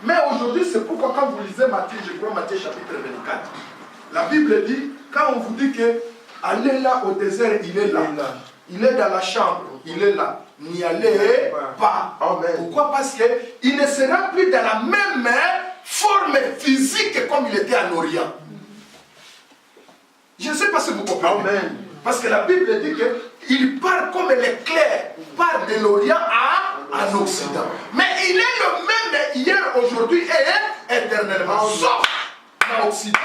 Mais aujourd'hui, c'est pourquoi quand vous lisez Matthieu, je crois Matthieu chapitre 24, la Bible dit, quand on vous dit que allez là au désert, il est là. Il est dans la chambre, il est là. N'y allez pas. Amen. Pourquoi? Parce qu'il ne sera plus dans la même forme physique comme il était en Orient. Je ne sais pas si vous comprenez. Amen. Parce que la Bible dit qu'il part comme l'éclair, part de l'Orient à l'Occident. Mais il est le même hier, aujourd'hui et éternellement. Sauf en Occident,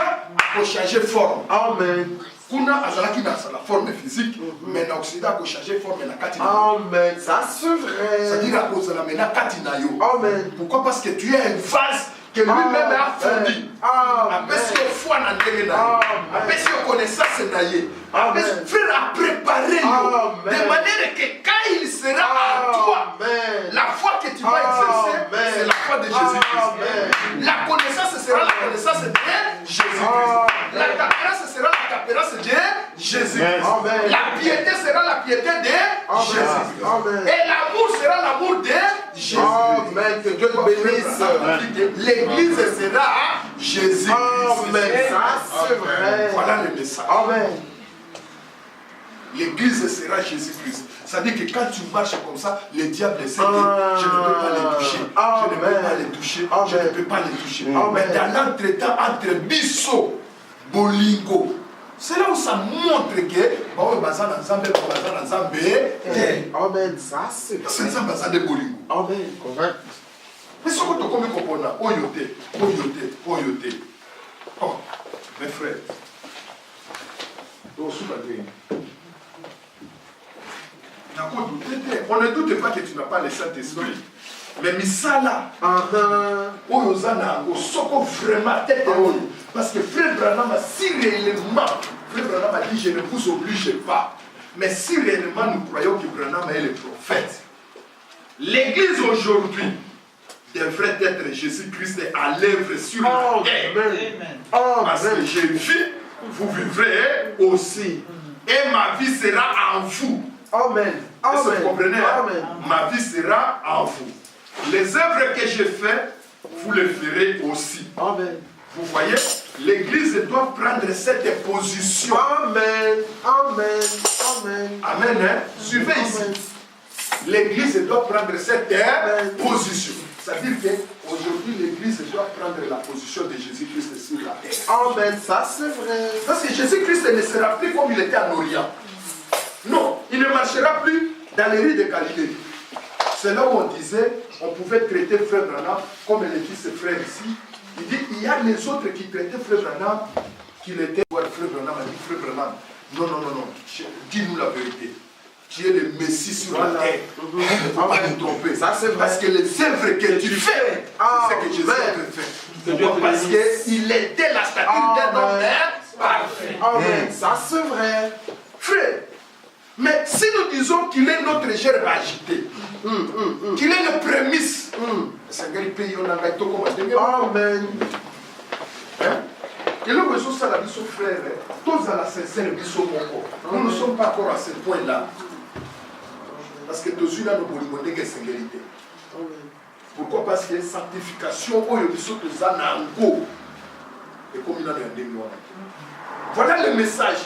pour changer forme. Amen. Kuna azalaki dans la forme physique, mais en Occident, pour changer forme, il y a kati. Amen. Ça c'est vrai. C'est-à-dire à cause de la mena kati na yo. Amen. Pourquoi? Parce que tu es un vase que lui-même a fourni. Après, si on foi dans le après, si on connaît ça, c'est naïe. Après, frère a préparé de manière que quand il sera à toi, la foi que tu vas exercer, c'est la foi de Jésus-Christ. La connaissance sera la connaissance de Jésus-Christ. La capérance sera la capérance de Jésus-Christ. La piété sera la piété de Jésus-Christ. Et l'amour sera l'amour de Jésus-Christ. Amen. Que Dieu te bénisse. L'église sera Jésus-Christ. Amen. Ça c'est vrai. Voilà le message. Amen. L'église sera Jésus-Christ. Ça veut dire que quand tu marches comme ça, le diable sait que je ne peux pas les toucher. Je ne peux pas les toucher. Je ne peux pas les toucher. Mais dans l'entretemps entre Bisso, Bolingo, c'est là où ça montre que Amen. Ça c'est vrai. c'est ça bazar de Bolingo. Amen. Correct. Mais ce que tu as compris, oyote. Oh, mes frères. On ne doute pas que tu n'as pas le Saint-Esprit. Mais Misala, Oyozana, Osoko vraiment tête haute. Parce que Frère Branham, si réellement, Frère Branham a dit je ne vous oblige pas. Mais si réellement nous croyons que Branham est le prophète, l'Église aujourd'hui devrait être Jésus-Christ à l'œuvre sur la terre. Parce que j'ai vu, vous vivrez aussi. Et ma vie sera en vous. Amen. Est-ce que vous comprenez? Amen. Ma vie sera en vous. Les œuvres que je fais, vous les ferez aussi. Amen. Vous voyez, l'Église doit prendre cette position. Amen. Amen. Amen. Amen. Hein? Suivez ici. L'Église doit prendre cette position. C'est-à-dire qu'aujourd'hui, l'Église doit prendre la position de Jésus-Christ sur la terre. Amen. Ça c'est vrai. Parce que Jésus-Christ ne sera plus comme il était en Orient. Non, il ne marchera plus dans les rues de Galilée. C'est là où on disait, on pouvait traiter Frère Branham comme le dit ses frères ici. Il dit, il y a les autres qui traitaient Frère Branham, qu'il était. Frère Branham a dit, Frère Branham, non, dis-nous la vérité. Tu es le Messie sur la terre. Il ne faut pas nous tromper. Ça, c'est vrai. Parce que les œuvres que tu fais, c'est ce que Jésus a fait. Parce qu'il était la stature d'un homme parfait. Amen. Ça c'est vrai. Frère, mais si nous disons qu'il est notre gerbe agité, qu'il est le prémisse, Amen. et le besoin ça la vie son frère, tous à la sincère vie son moko. Nous ne sommes pas encore à ce point-là. Parce que tous là nous voulons des sécurité. Pourquoi? Parce que sanctification, et comme il a dit, voilà le message.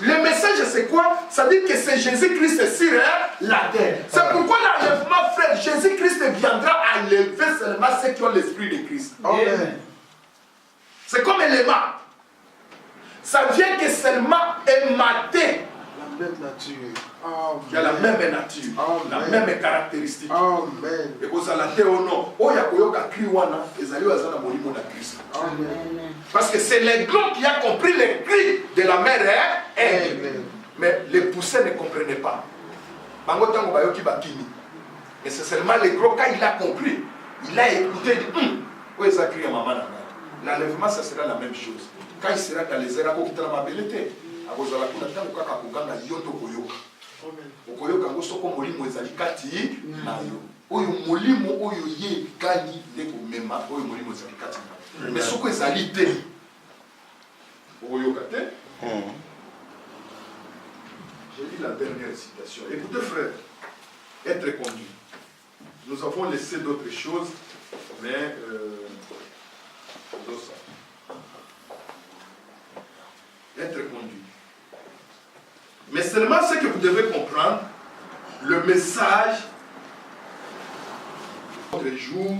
Le message, c'est quoi? Ça dit que c'est Jésus-Christ sur la terre. C'est pourquoi l'enlèvement, frère, Jésus-Christ viendra enlever seulement ceux qui ont l'esprit de Christ. Amen. C'est comme élément. Ça vient que seulement émater. La même nature. Il y a la même nature, la même caractéristique. Amen. Et vous allez au nom. Oh, il y a un cri wana. Les alliés ont un monument de Christ. Amen. Parce que c'est l'aiglon qui a compris les cris de la mère. Mais les poussins ne comprenaient pas. Et c'est seulement l'aiglon, quand il a compris, il a écouté, il dit, où est-ce qu'il y a maman? L'enlèvement, ça sera la même chose. Quand il sera dans les airs, il sera belle. Okoyoka ngo soko molimo ezali kati na yo. Oyo molimo oyo ye kani ndeko mema oyo molimo ezali kati na yo. Mais soko ezali te. Oyokate. J'ai lu la dernière citation. Écoutez, frère, être conduit. Nous avons laissé d'autres choses, mais être conduit. Mais seulement ce que vous devez comprendre, le message de notre jour,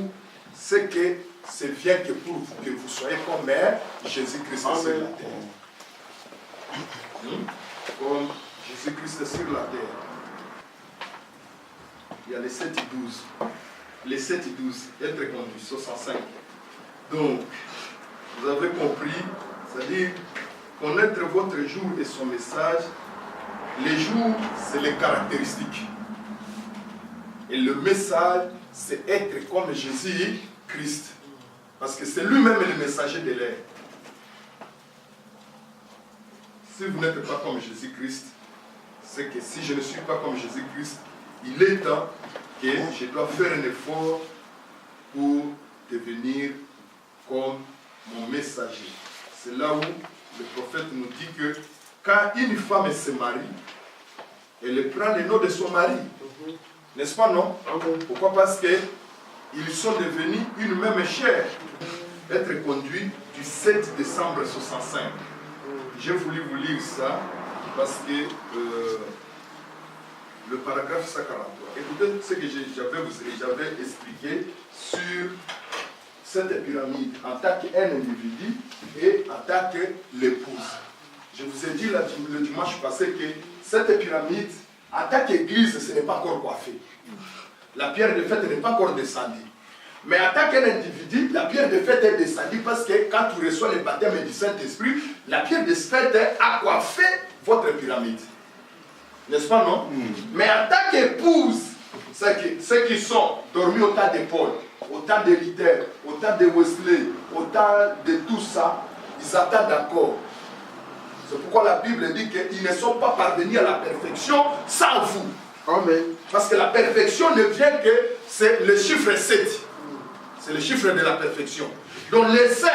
c'est que c'est bien que pour vous, que vous soyez comme Jésus-Christ sur la terre. Comme Jésus-Christ sur la terre. Il y a les 7 et 12. Les 7 et 12, être conduit, 65. Donc, vous avez compris, c'est-à-dire connaître votre jour et son message. Les jours, c'est les caractéristiques. Et le message, c'est être comme Jésus-Christ. Parce que c'est lui-même le messager de l'air. Si vous n'êtes pas comme Jésus-Christ, c'est que si je ne suis pas comme Jésus-Christ, il est temps que je dois faire un effort pour devenir comme mon messager. C'est là où le prophète nous dit que quand une femme se marie, elle prend le nom de son mari. N'est-ce pas, non? Pourquoi? Parce qu'ils sont devenus une même chair. Être conduit du 7 décembre 65. J'ai voulu vous lire ça parce que le paragraphe 143. Écoutez ce que j'avais expliqué sur cette pyramide en tant qu'un individu et en tant que l'épouse. Je vous ai dit le dimanche passé que cette pyramide, en tant qu'église, ce n'est pas encore coiffé. La pierre de fête n'est pas encore descendue. Mais en tant qu'un individu, la pierre de fête est descendue parce que quand tu reçois le baptême du Saint-Esprit, la pierre de fête a coiffé votre pyramide. N'est-ce pas, non? Mais en tant qu'épouse, ceux qui sont dormis au temps de Paul, au temps de Luther, au temps de Wesley, au temps de tout ça, ils attendent encore. C'est pourquoi la Bible dit qu'ils ne sont pas parvenus à la perfection sans vous. Amen. Parce que la perfection ne vient que, c'est le chiffre 7. C'est le chiffre de la perfection. Donc les saints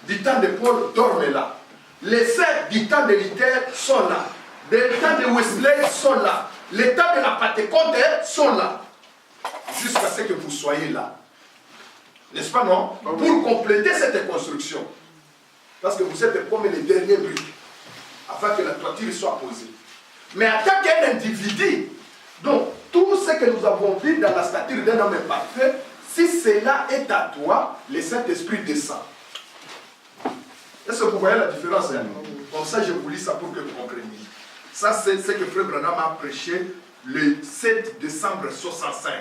du temps de Paul dorment là. Les saints du temps de Luther sont là. Les temps de Wesley sont là. Les temps de la Pentecôte sont là. Jusqu'à ce que vous soyez là. N'est-ce pas, non? Pour compléter cette construction. Parce que vous êtes comme les derniers briques. Afin que la toiture soit posée. Mais en tant qu'un individu, donc tout ce que nous avons vu dans la stature d'un homme parfait, si cela est à toi, le Saint-Esprit descend. Est-ce que vous voyez la différence? Comme ça, je vous lis ça pour que vous compreniez. Ça, c'est ce que Frère Branham a prêché le 7 décembre 65.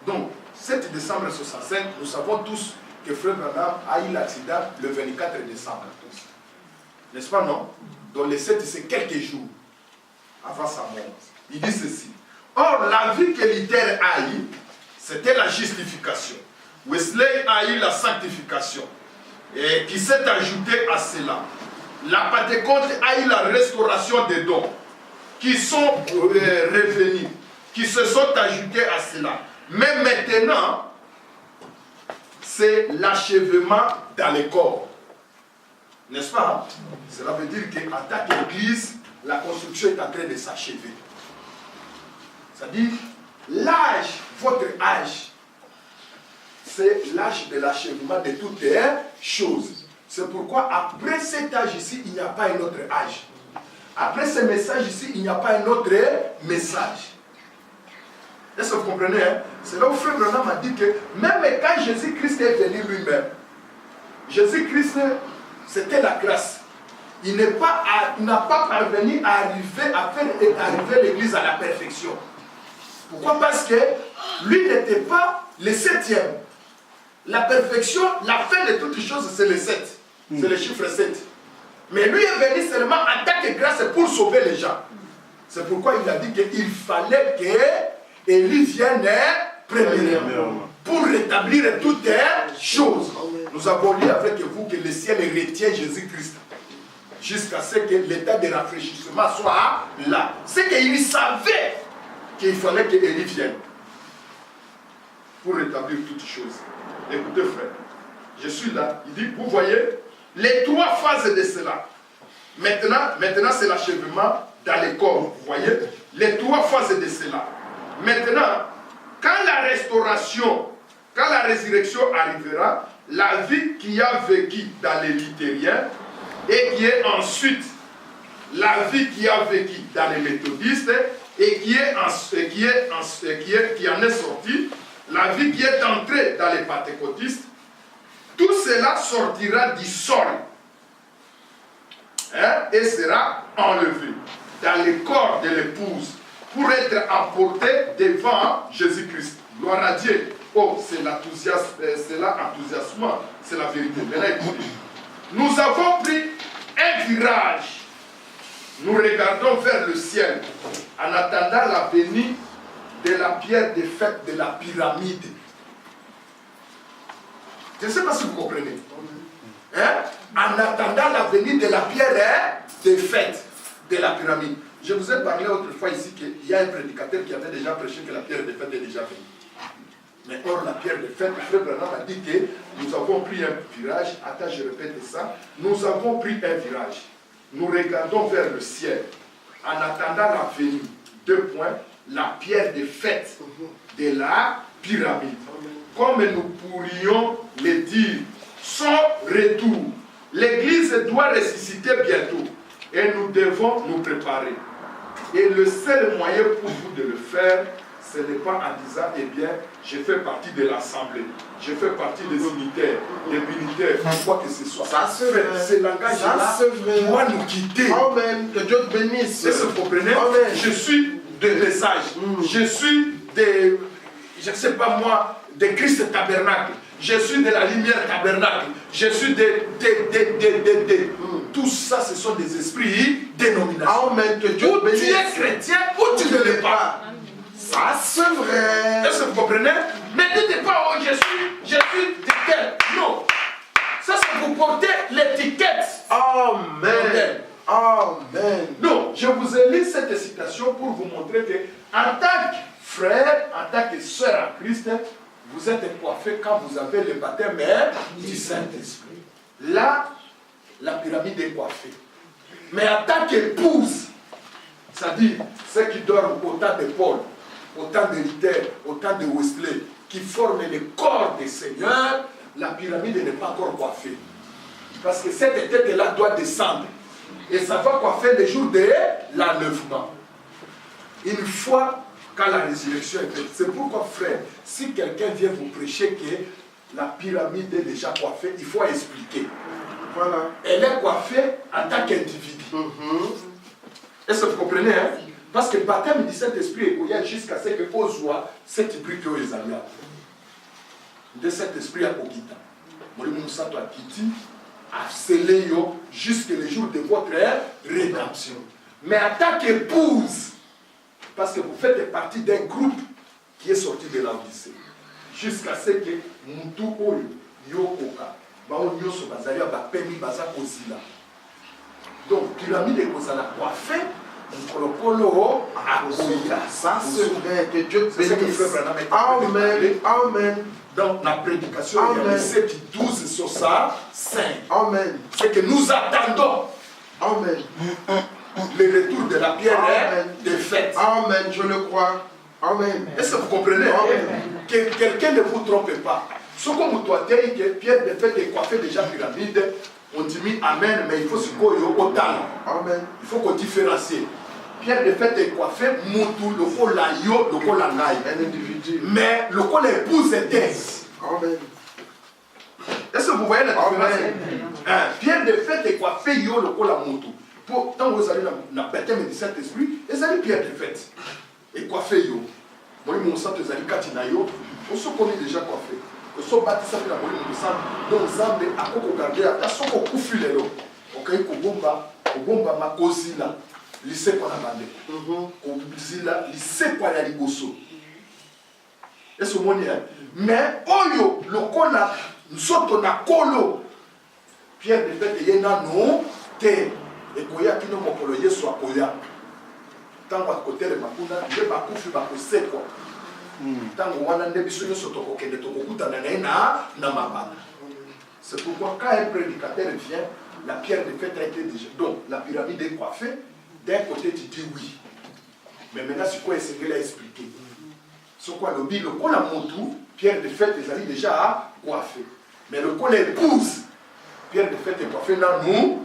Donc, 7 décembre 65, nous savons tous que Frère Branham a eu l'accident le 24 décembre. N'est-ce pas, non? Donc, le 7, c'est quelques jours avant sa mort. Il dit ceci. Or, la vie que Luther a eue, c'était la justification. Wesley a eu la sanctification, et qui s'est ajoutée à cela. La Pentecôte a eu la restauration des dons, qui sont revenus, qui se sont ajoutés à cela. Mais maintenant, c'est l'achèvement dans les corps. N'est-ce pas? Cela veut dire qu'en tant qu'église, la construction est en train de s'achever. C'est-à-dire, l'âge, votre âge, c'est l'âge de l'achèvement de toutes les choses. C'est pourquoi après cet âge ici, il n'y a pas un autre âge. Après ce message ici, il n'y a pas un autre message. Est-ce que vous comprenez? C'est là où Frère Branham a dit que même quand Jésus-Christ est venu lui-même, Jésus-Christ, c'était la grâce. Il n'a pas parvenu à faire l'église à la perfection. Pourquoi? Parce que lui n'était pas le 7e. La perfection, la fin de toutes les choses, c'est le 7. C'est le chiffre 7. Mais lui est venu seulement en tant que grâce pour sauver les gens. C'est pourquoi il a dit qu'il fallait qu'Élie vienne premièrement pour rétablir toutes les choses. Nous avons lu avec vous que le ciel retient Jésus-Christ jusqu'à ce que l'état de rafraîchissement soit là. C'est qu'il savait qu'il fallait qu'Élie vienne pour rétablir toutes choses. Écoutez, frère, je suis là. Il dit, vous voyez, les trois phases de cela. Maintenant c'est l'achèvement dans les corps. Vous voyez les trois phases de cela. Maintenant, quand la restauration, quand la résurrection arrivera, la vie qui a vécu dans les luthériens et qui est ensuite la vie qui a vécu dans les méthodistes et qui en est sortie, la vie qui est entrée dans les pentecôtistes, tout cela sortira du sol et sera enlevé dans le corps de l'épouse pour être emporté devant Jésus-Christ. Gloire à Dieu. Oh, c'est l'enthousiasme, c'est la vérité. Maintenant, écoutez. Nous avons pris un virage. Nous regardons vers le ciel en attendant la venue de la pierre de fête de la pyramide. Je ne sais pas si vous comprenez. En attendant la venue de la pierre de fête de la pyramide. Je vous ai parlé autrefois ici qu'il y a un prédicateur qui avait déjà prêché que la pierre de fête est déjà venue. Mais or, la pierre de fête, le frère Branham a dit que nous avons pris un virage. Attends, je répète ça. Nous avons pris un virage. Nous regardons vers le ciel en attendant la venue. 2 points. La pierre de fête de la pyramide. Comme nous pourrions le dire, son retour. L'Église doit ressusciter bientôt. Et nous devons nous préparer. Et le seul moyen pour vous de le faire, ce n'est pas en disant, eh bien, je fais partie de l'assemblée, je fais partie des unitaires, des militaires, quoi que ce soit. Ça se fait. Ce langage-là doit nous quitter. Amen. Que Dieu te bénisse. Est-ce que vous comprenez? Amen. Je suis des sages. Je suis des, je ne sais pas moi, des Christ tabernacle. Je suis de la lumière tabernacle. Je suis tout ça, ce sont des esprits dénominations. Amen. Que Dieu Ou bénisse. tu es chrétien ou tu ne l'es pas. Ça c'est vrai. Est-ce que vous comprenez? Ne dites pas, oh, je suis d'étiquette. Non. Ça, c'est vous porter l'étiquette. Amen. Amen. Non, je vous ai lu cette citation pour vous montrer que, en tant que frère, en tant que soeur en Christ, vous êtes coiffé quand vous avez le baptême du Saint-Esprit. Là, la pyramide est coiffée. Mais en tant qu'épouse, c'est-à-dire ceux qui dorment autant de Paul, autant de Luther, autant de Wesley, qui forment le corps des seigneurs, la pyramide n'est pas encore coiffée. Parce que cette tête-là doit descendre. Et ça va coiffer le jour de l'enlèvement. Une fois quand la résurrection est faite. C'est pourquoi, frère, si quelqu'un vient vous prêcher que la pyramide est déjà coiffée, il faut expliquer. Voilà. Elle est coiffée en tant qu'individu. Est-ce que vous comprenez, hein? Parce que le baptême du Saint-Esprit est jusqu'à ce que vous soyez cette brique que vous avez. De cet esprit à Kogita. Moi, je suis à Kiti, à sceller jusqu'au jour de votre rédemption. Mais en tant qu'épouse, parce que vous faites partie d'un groupe qui est sorti de l'Odyssée, jusqu'à ce que Moutou Oyo, Yokoka, Bao Nyoso Bazaria, Bapemi Baza Kozila. Donc, pyramide est Kozala coiffée. Ça c'est vrai, que Dieu te bénisse. Amen. Amen. Donc la prédication, il y a verset 12 sur ça, 5. Amen. C'est que nous attendons Amen. le retour de la pierre de fête. Amen, je le crois. Amen. Est-ce que vous comprenez? Amen. Que quelqu'un ne vous trompe pas. Ce que vous doit dire que pierre de fête est coiffée déjà pyramide, on dit Amen, mais il faut se coller au talent. Amen. Il faut qu'on différencie. Pierre de fête est coiffé, moutou, le col la yo, le col la naï. Un individu. Mais le col épouse était. Amen. Est-ce que vous voyez la différence? Amen. Pierre de fête est coiffé, yo, le col la moutou. Quand vous allez dans le baptême du Saint-Esprit, vous allez Pierre de fête. Et coiffé, yo. Moi, mon sang, vous allez katina yo. On se connaît déjà coiffé. On se bâtit ça, on se sang. Donc, Zambé, à quoi vous gardez, à ce qu'on couffe les lots. Ok, Kobomba, ma cosina. Lycée qu'on a bandé. Kobizila, lycée qu'on a liboso. Est-ce que vous voyez? Mais, oyo, le kola, nous sommes dans la colo. Pierre de fête, il y a non, et koya qui nous mopoloye soit koya. Tant qu'on a côté de Makuna, il y a beaucoup de choses qui tant qu'on a des bisous sur ton coquet de ton cocuta na mabana. C'est pourquoi quand un prédicateur vient, la pierre de fête a été déjà. Donc, la pyramide est coiffée. D'un côté, tu dis oui. Mais maintenant, c'est quoi essayer à expliquer? C'est quoi le but? Le col à Motou, pierre de fête, les amis déjà à coiffer. Mais le col épouse, pierre de fête est coiffée dans nous.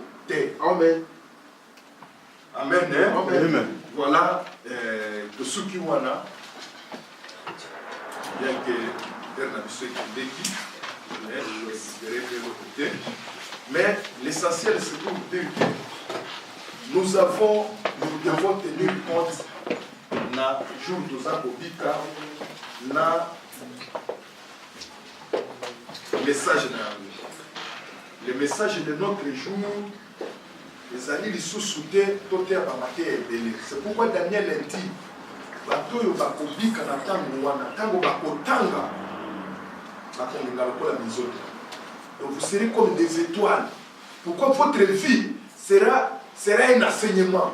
Amen. Amen. Hein? Amen. Voilà, que ceux qui ont là, bien que Bernabé qui l'équipe, je vais espérer de l'autre côté. Mais l'essentiel, c'est pour dire que nous devons tenir compte na jour de Zakobika, na message. Le message de notre jour, les amis, ils sont soudés, tout est à et c'est pourquoi Daniel a dit, Batoyo Bakobika na tango wana, tango bakotanga, bakonga lokola mizoto. Donc vous serez comme des étoiles. Pourquoi votre vie sera un enseignement.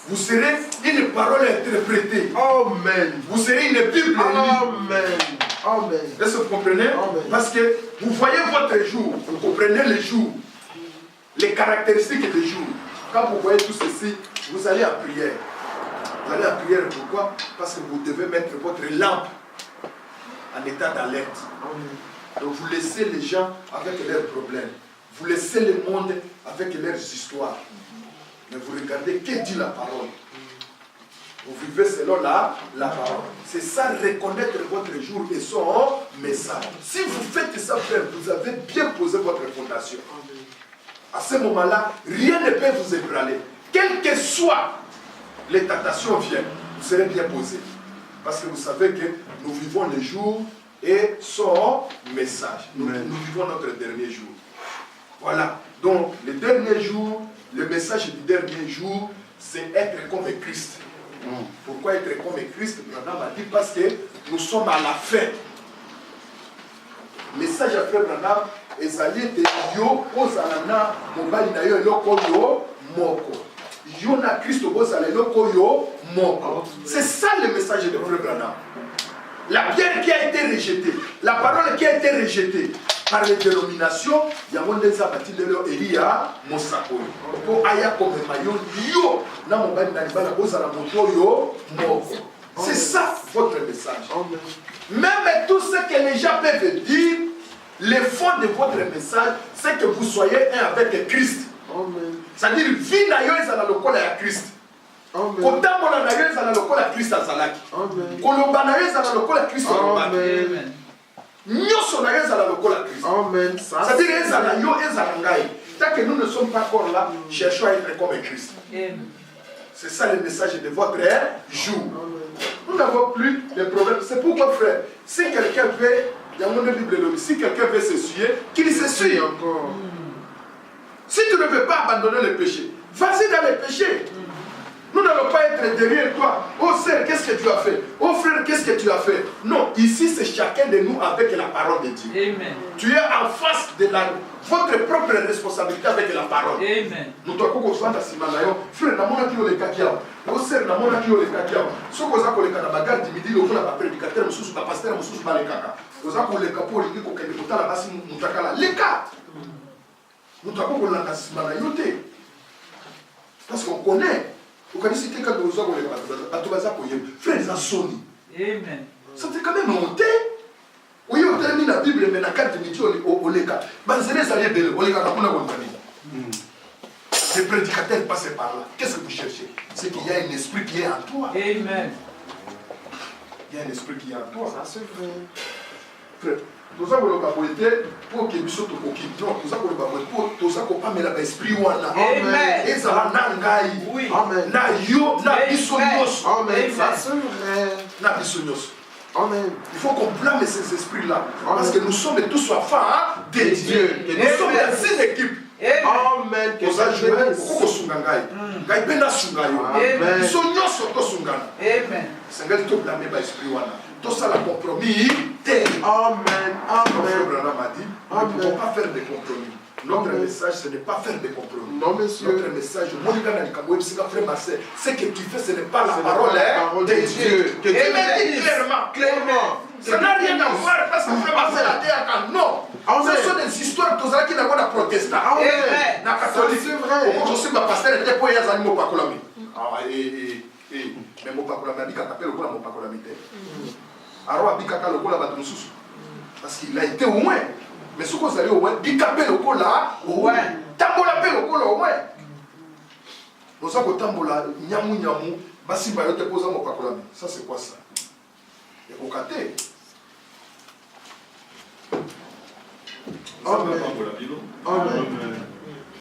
Vous serez une parole interprétée. Amen. Vous serez une Bible. Amen. Amen. Est-ce que vous comprenez? Amen. Parce que vous voyez votre jour, vous comprenez les jours, les caractéristiques des jours. Quand vous voyez tout ceci, vous allez en prière. Vous allez en prière pourquoi? Parce que vous devez mettre votre lampe en état d'alerte. Donc vous laissez les gens avec leurs problèmes. Vous laissez le monde avec leurs histoires. Mais vous regardez, que dit la parole? Vous vivez selon la parole. C'est ça, reconnaître votre jour et son message. Si vous faites ça, frère, vous avez bien posé votre fondation. À ce moment-là, rien ne peut vous ébranler. Quelles que soient les tentations viennent, vous serez bien posé. Parce que vous savez que nous vivons les jours et son message. Nous vivons notre dernier jour. Voilà. Donc, le dernier jour, le message du dernier jour, c'est être comme Christ. Pourquoi être comme Christ? Branham a dit parce que nous sommes à la fin. Le message à frère Branham, ezali te yo ozalana mobali na yo eloko yo moko. Yo na Christ ozala eloko yo moko. C'est ça le message de frère Branham. La pierre qui a été rejetée, la parole qui a été rejetée par les dénominations, il y a un des abattis de l'Elia Mosako. Pour aya comme maillot, yo, na mon bani na libala, ozala moto yo moko. C'est ça votre message. Même tout ce que les gens peuvent dire, le fond de votre message, c'est que vous soyez un avec Christ. C'est-à-dire, vie na yo ezala lokola ya Christ. Kotambola na yo ezala lokola Christ azalaki. Koloba na yo ezala lokola Christ alobaki. Nyoso na yo ezala lokola Christ. C'est-à-dire ezala yo ezala ngai. Tant que nous ne sommes pas encore là, cherchons à être comme Christ. C'est ça le message de votre jour. Nous n'avons plus de problème. C'est pourquoi, frère, si quelqu'un veut, il y a une Bible, si quelqu'un veut s'essuyer, qu'il s'essuie encore. Si tu ne veux pas abandonner le péché, vas-y dans le péché. Nous n'allons pas être derrière toi. Oh sœur, qu'est-ce que tu as fait? Oh frère, qu'est-ce que tu as fait? Non, ici c'est chacun de nous avec la parole de Dieu. Amen. Tu es en face de votre propre responsabilité avec la parole. Amen. Nous t'avons dit que frère, namona ki oleka kiao. Oh sœur, namona ki oleka kiao. Ce que vous avez oleka na bagarre du midi, le prédicateur, le pasteur, le balekaka. Vous avez oleka pour le dire que vous avez basi mutakala. Leka. Nous t'avons dit que simana yote. Parce qu'on connaît. Vous connaissez quelqu'un de vous frère, ils ont sonné. Amen. Ça t'est quand même monté. Oui, on termine la Bible, mais la carte de midi, on les cas. Les prédicateurs passent par là. Qu'est-ce que vous cherchez? C'est qu'il y a un esprit qui est en toi. Amen. Il y a un esprit qui est en toi. Ça, c'est vrai. Frère, nous avons le baboité pour que nous soyons au Koki. Non, nous avons le baboité pour que nous soyons pas mais l'esprit wana. Amen. Et ça va nangai. Oui. Amen. Na yo, na bisonyos. Amen. Ça c'est vrai. Na bisonyos. Amen. Il faut qu'on blâme ces esprits-là. Parce que nous sommes tous enfants de Dieu. Nous sommes dans une équipe. Amen. Nous allons jouer beaucoup sungangai. Gai bena sungayo. Amen. Bisonyos soto sungana. Amen. Sangali to blâmer ba esprit wana. Tout ça la compromis. Amen. Amen. Amen. Nous ne pouvons pas faire des compromis. Notre message, ce n'est pas faire des compromis. Non, monsieur. Notre message, ce que tu fais, ce n'est pas la Ce n'est parole pas la parole de de Dieu. Dieu. Que Dieu Et le dit dise. clairement. Ça n'a rien à voir parce que frère fait la terre. Non. Amen. Ce sont des histoires qui n'ont pas de protestant. Amen. Na catholique. C'est vrai. Je suis ma pasteur était pour y aller mon pakolami. Ah mais mon pakolami a dit qu'à taper le coup mon pakolami. Alors a dit qu'à le coup la bateau sous. Parce qu'il a été au moins. Mais ce qu'on a dit au moins, dit qu'à le coup là, au moins. Tambola pe le coup là au moins. Nous avons tambola nyamu nyamu. Basi ba yote posa mon pakolami. Ça c'est quoi ça? Et au caté. Amen. Amen.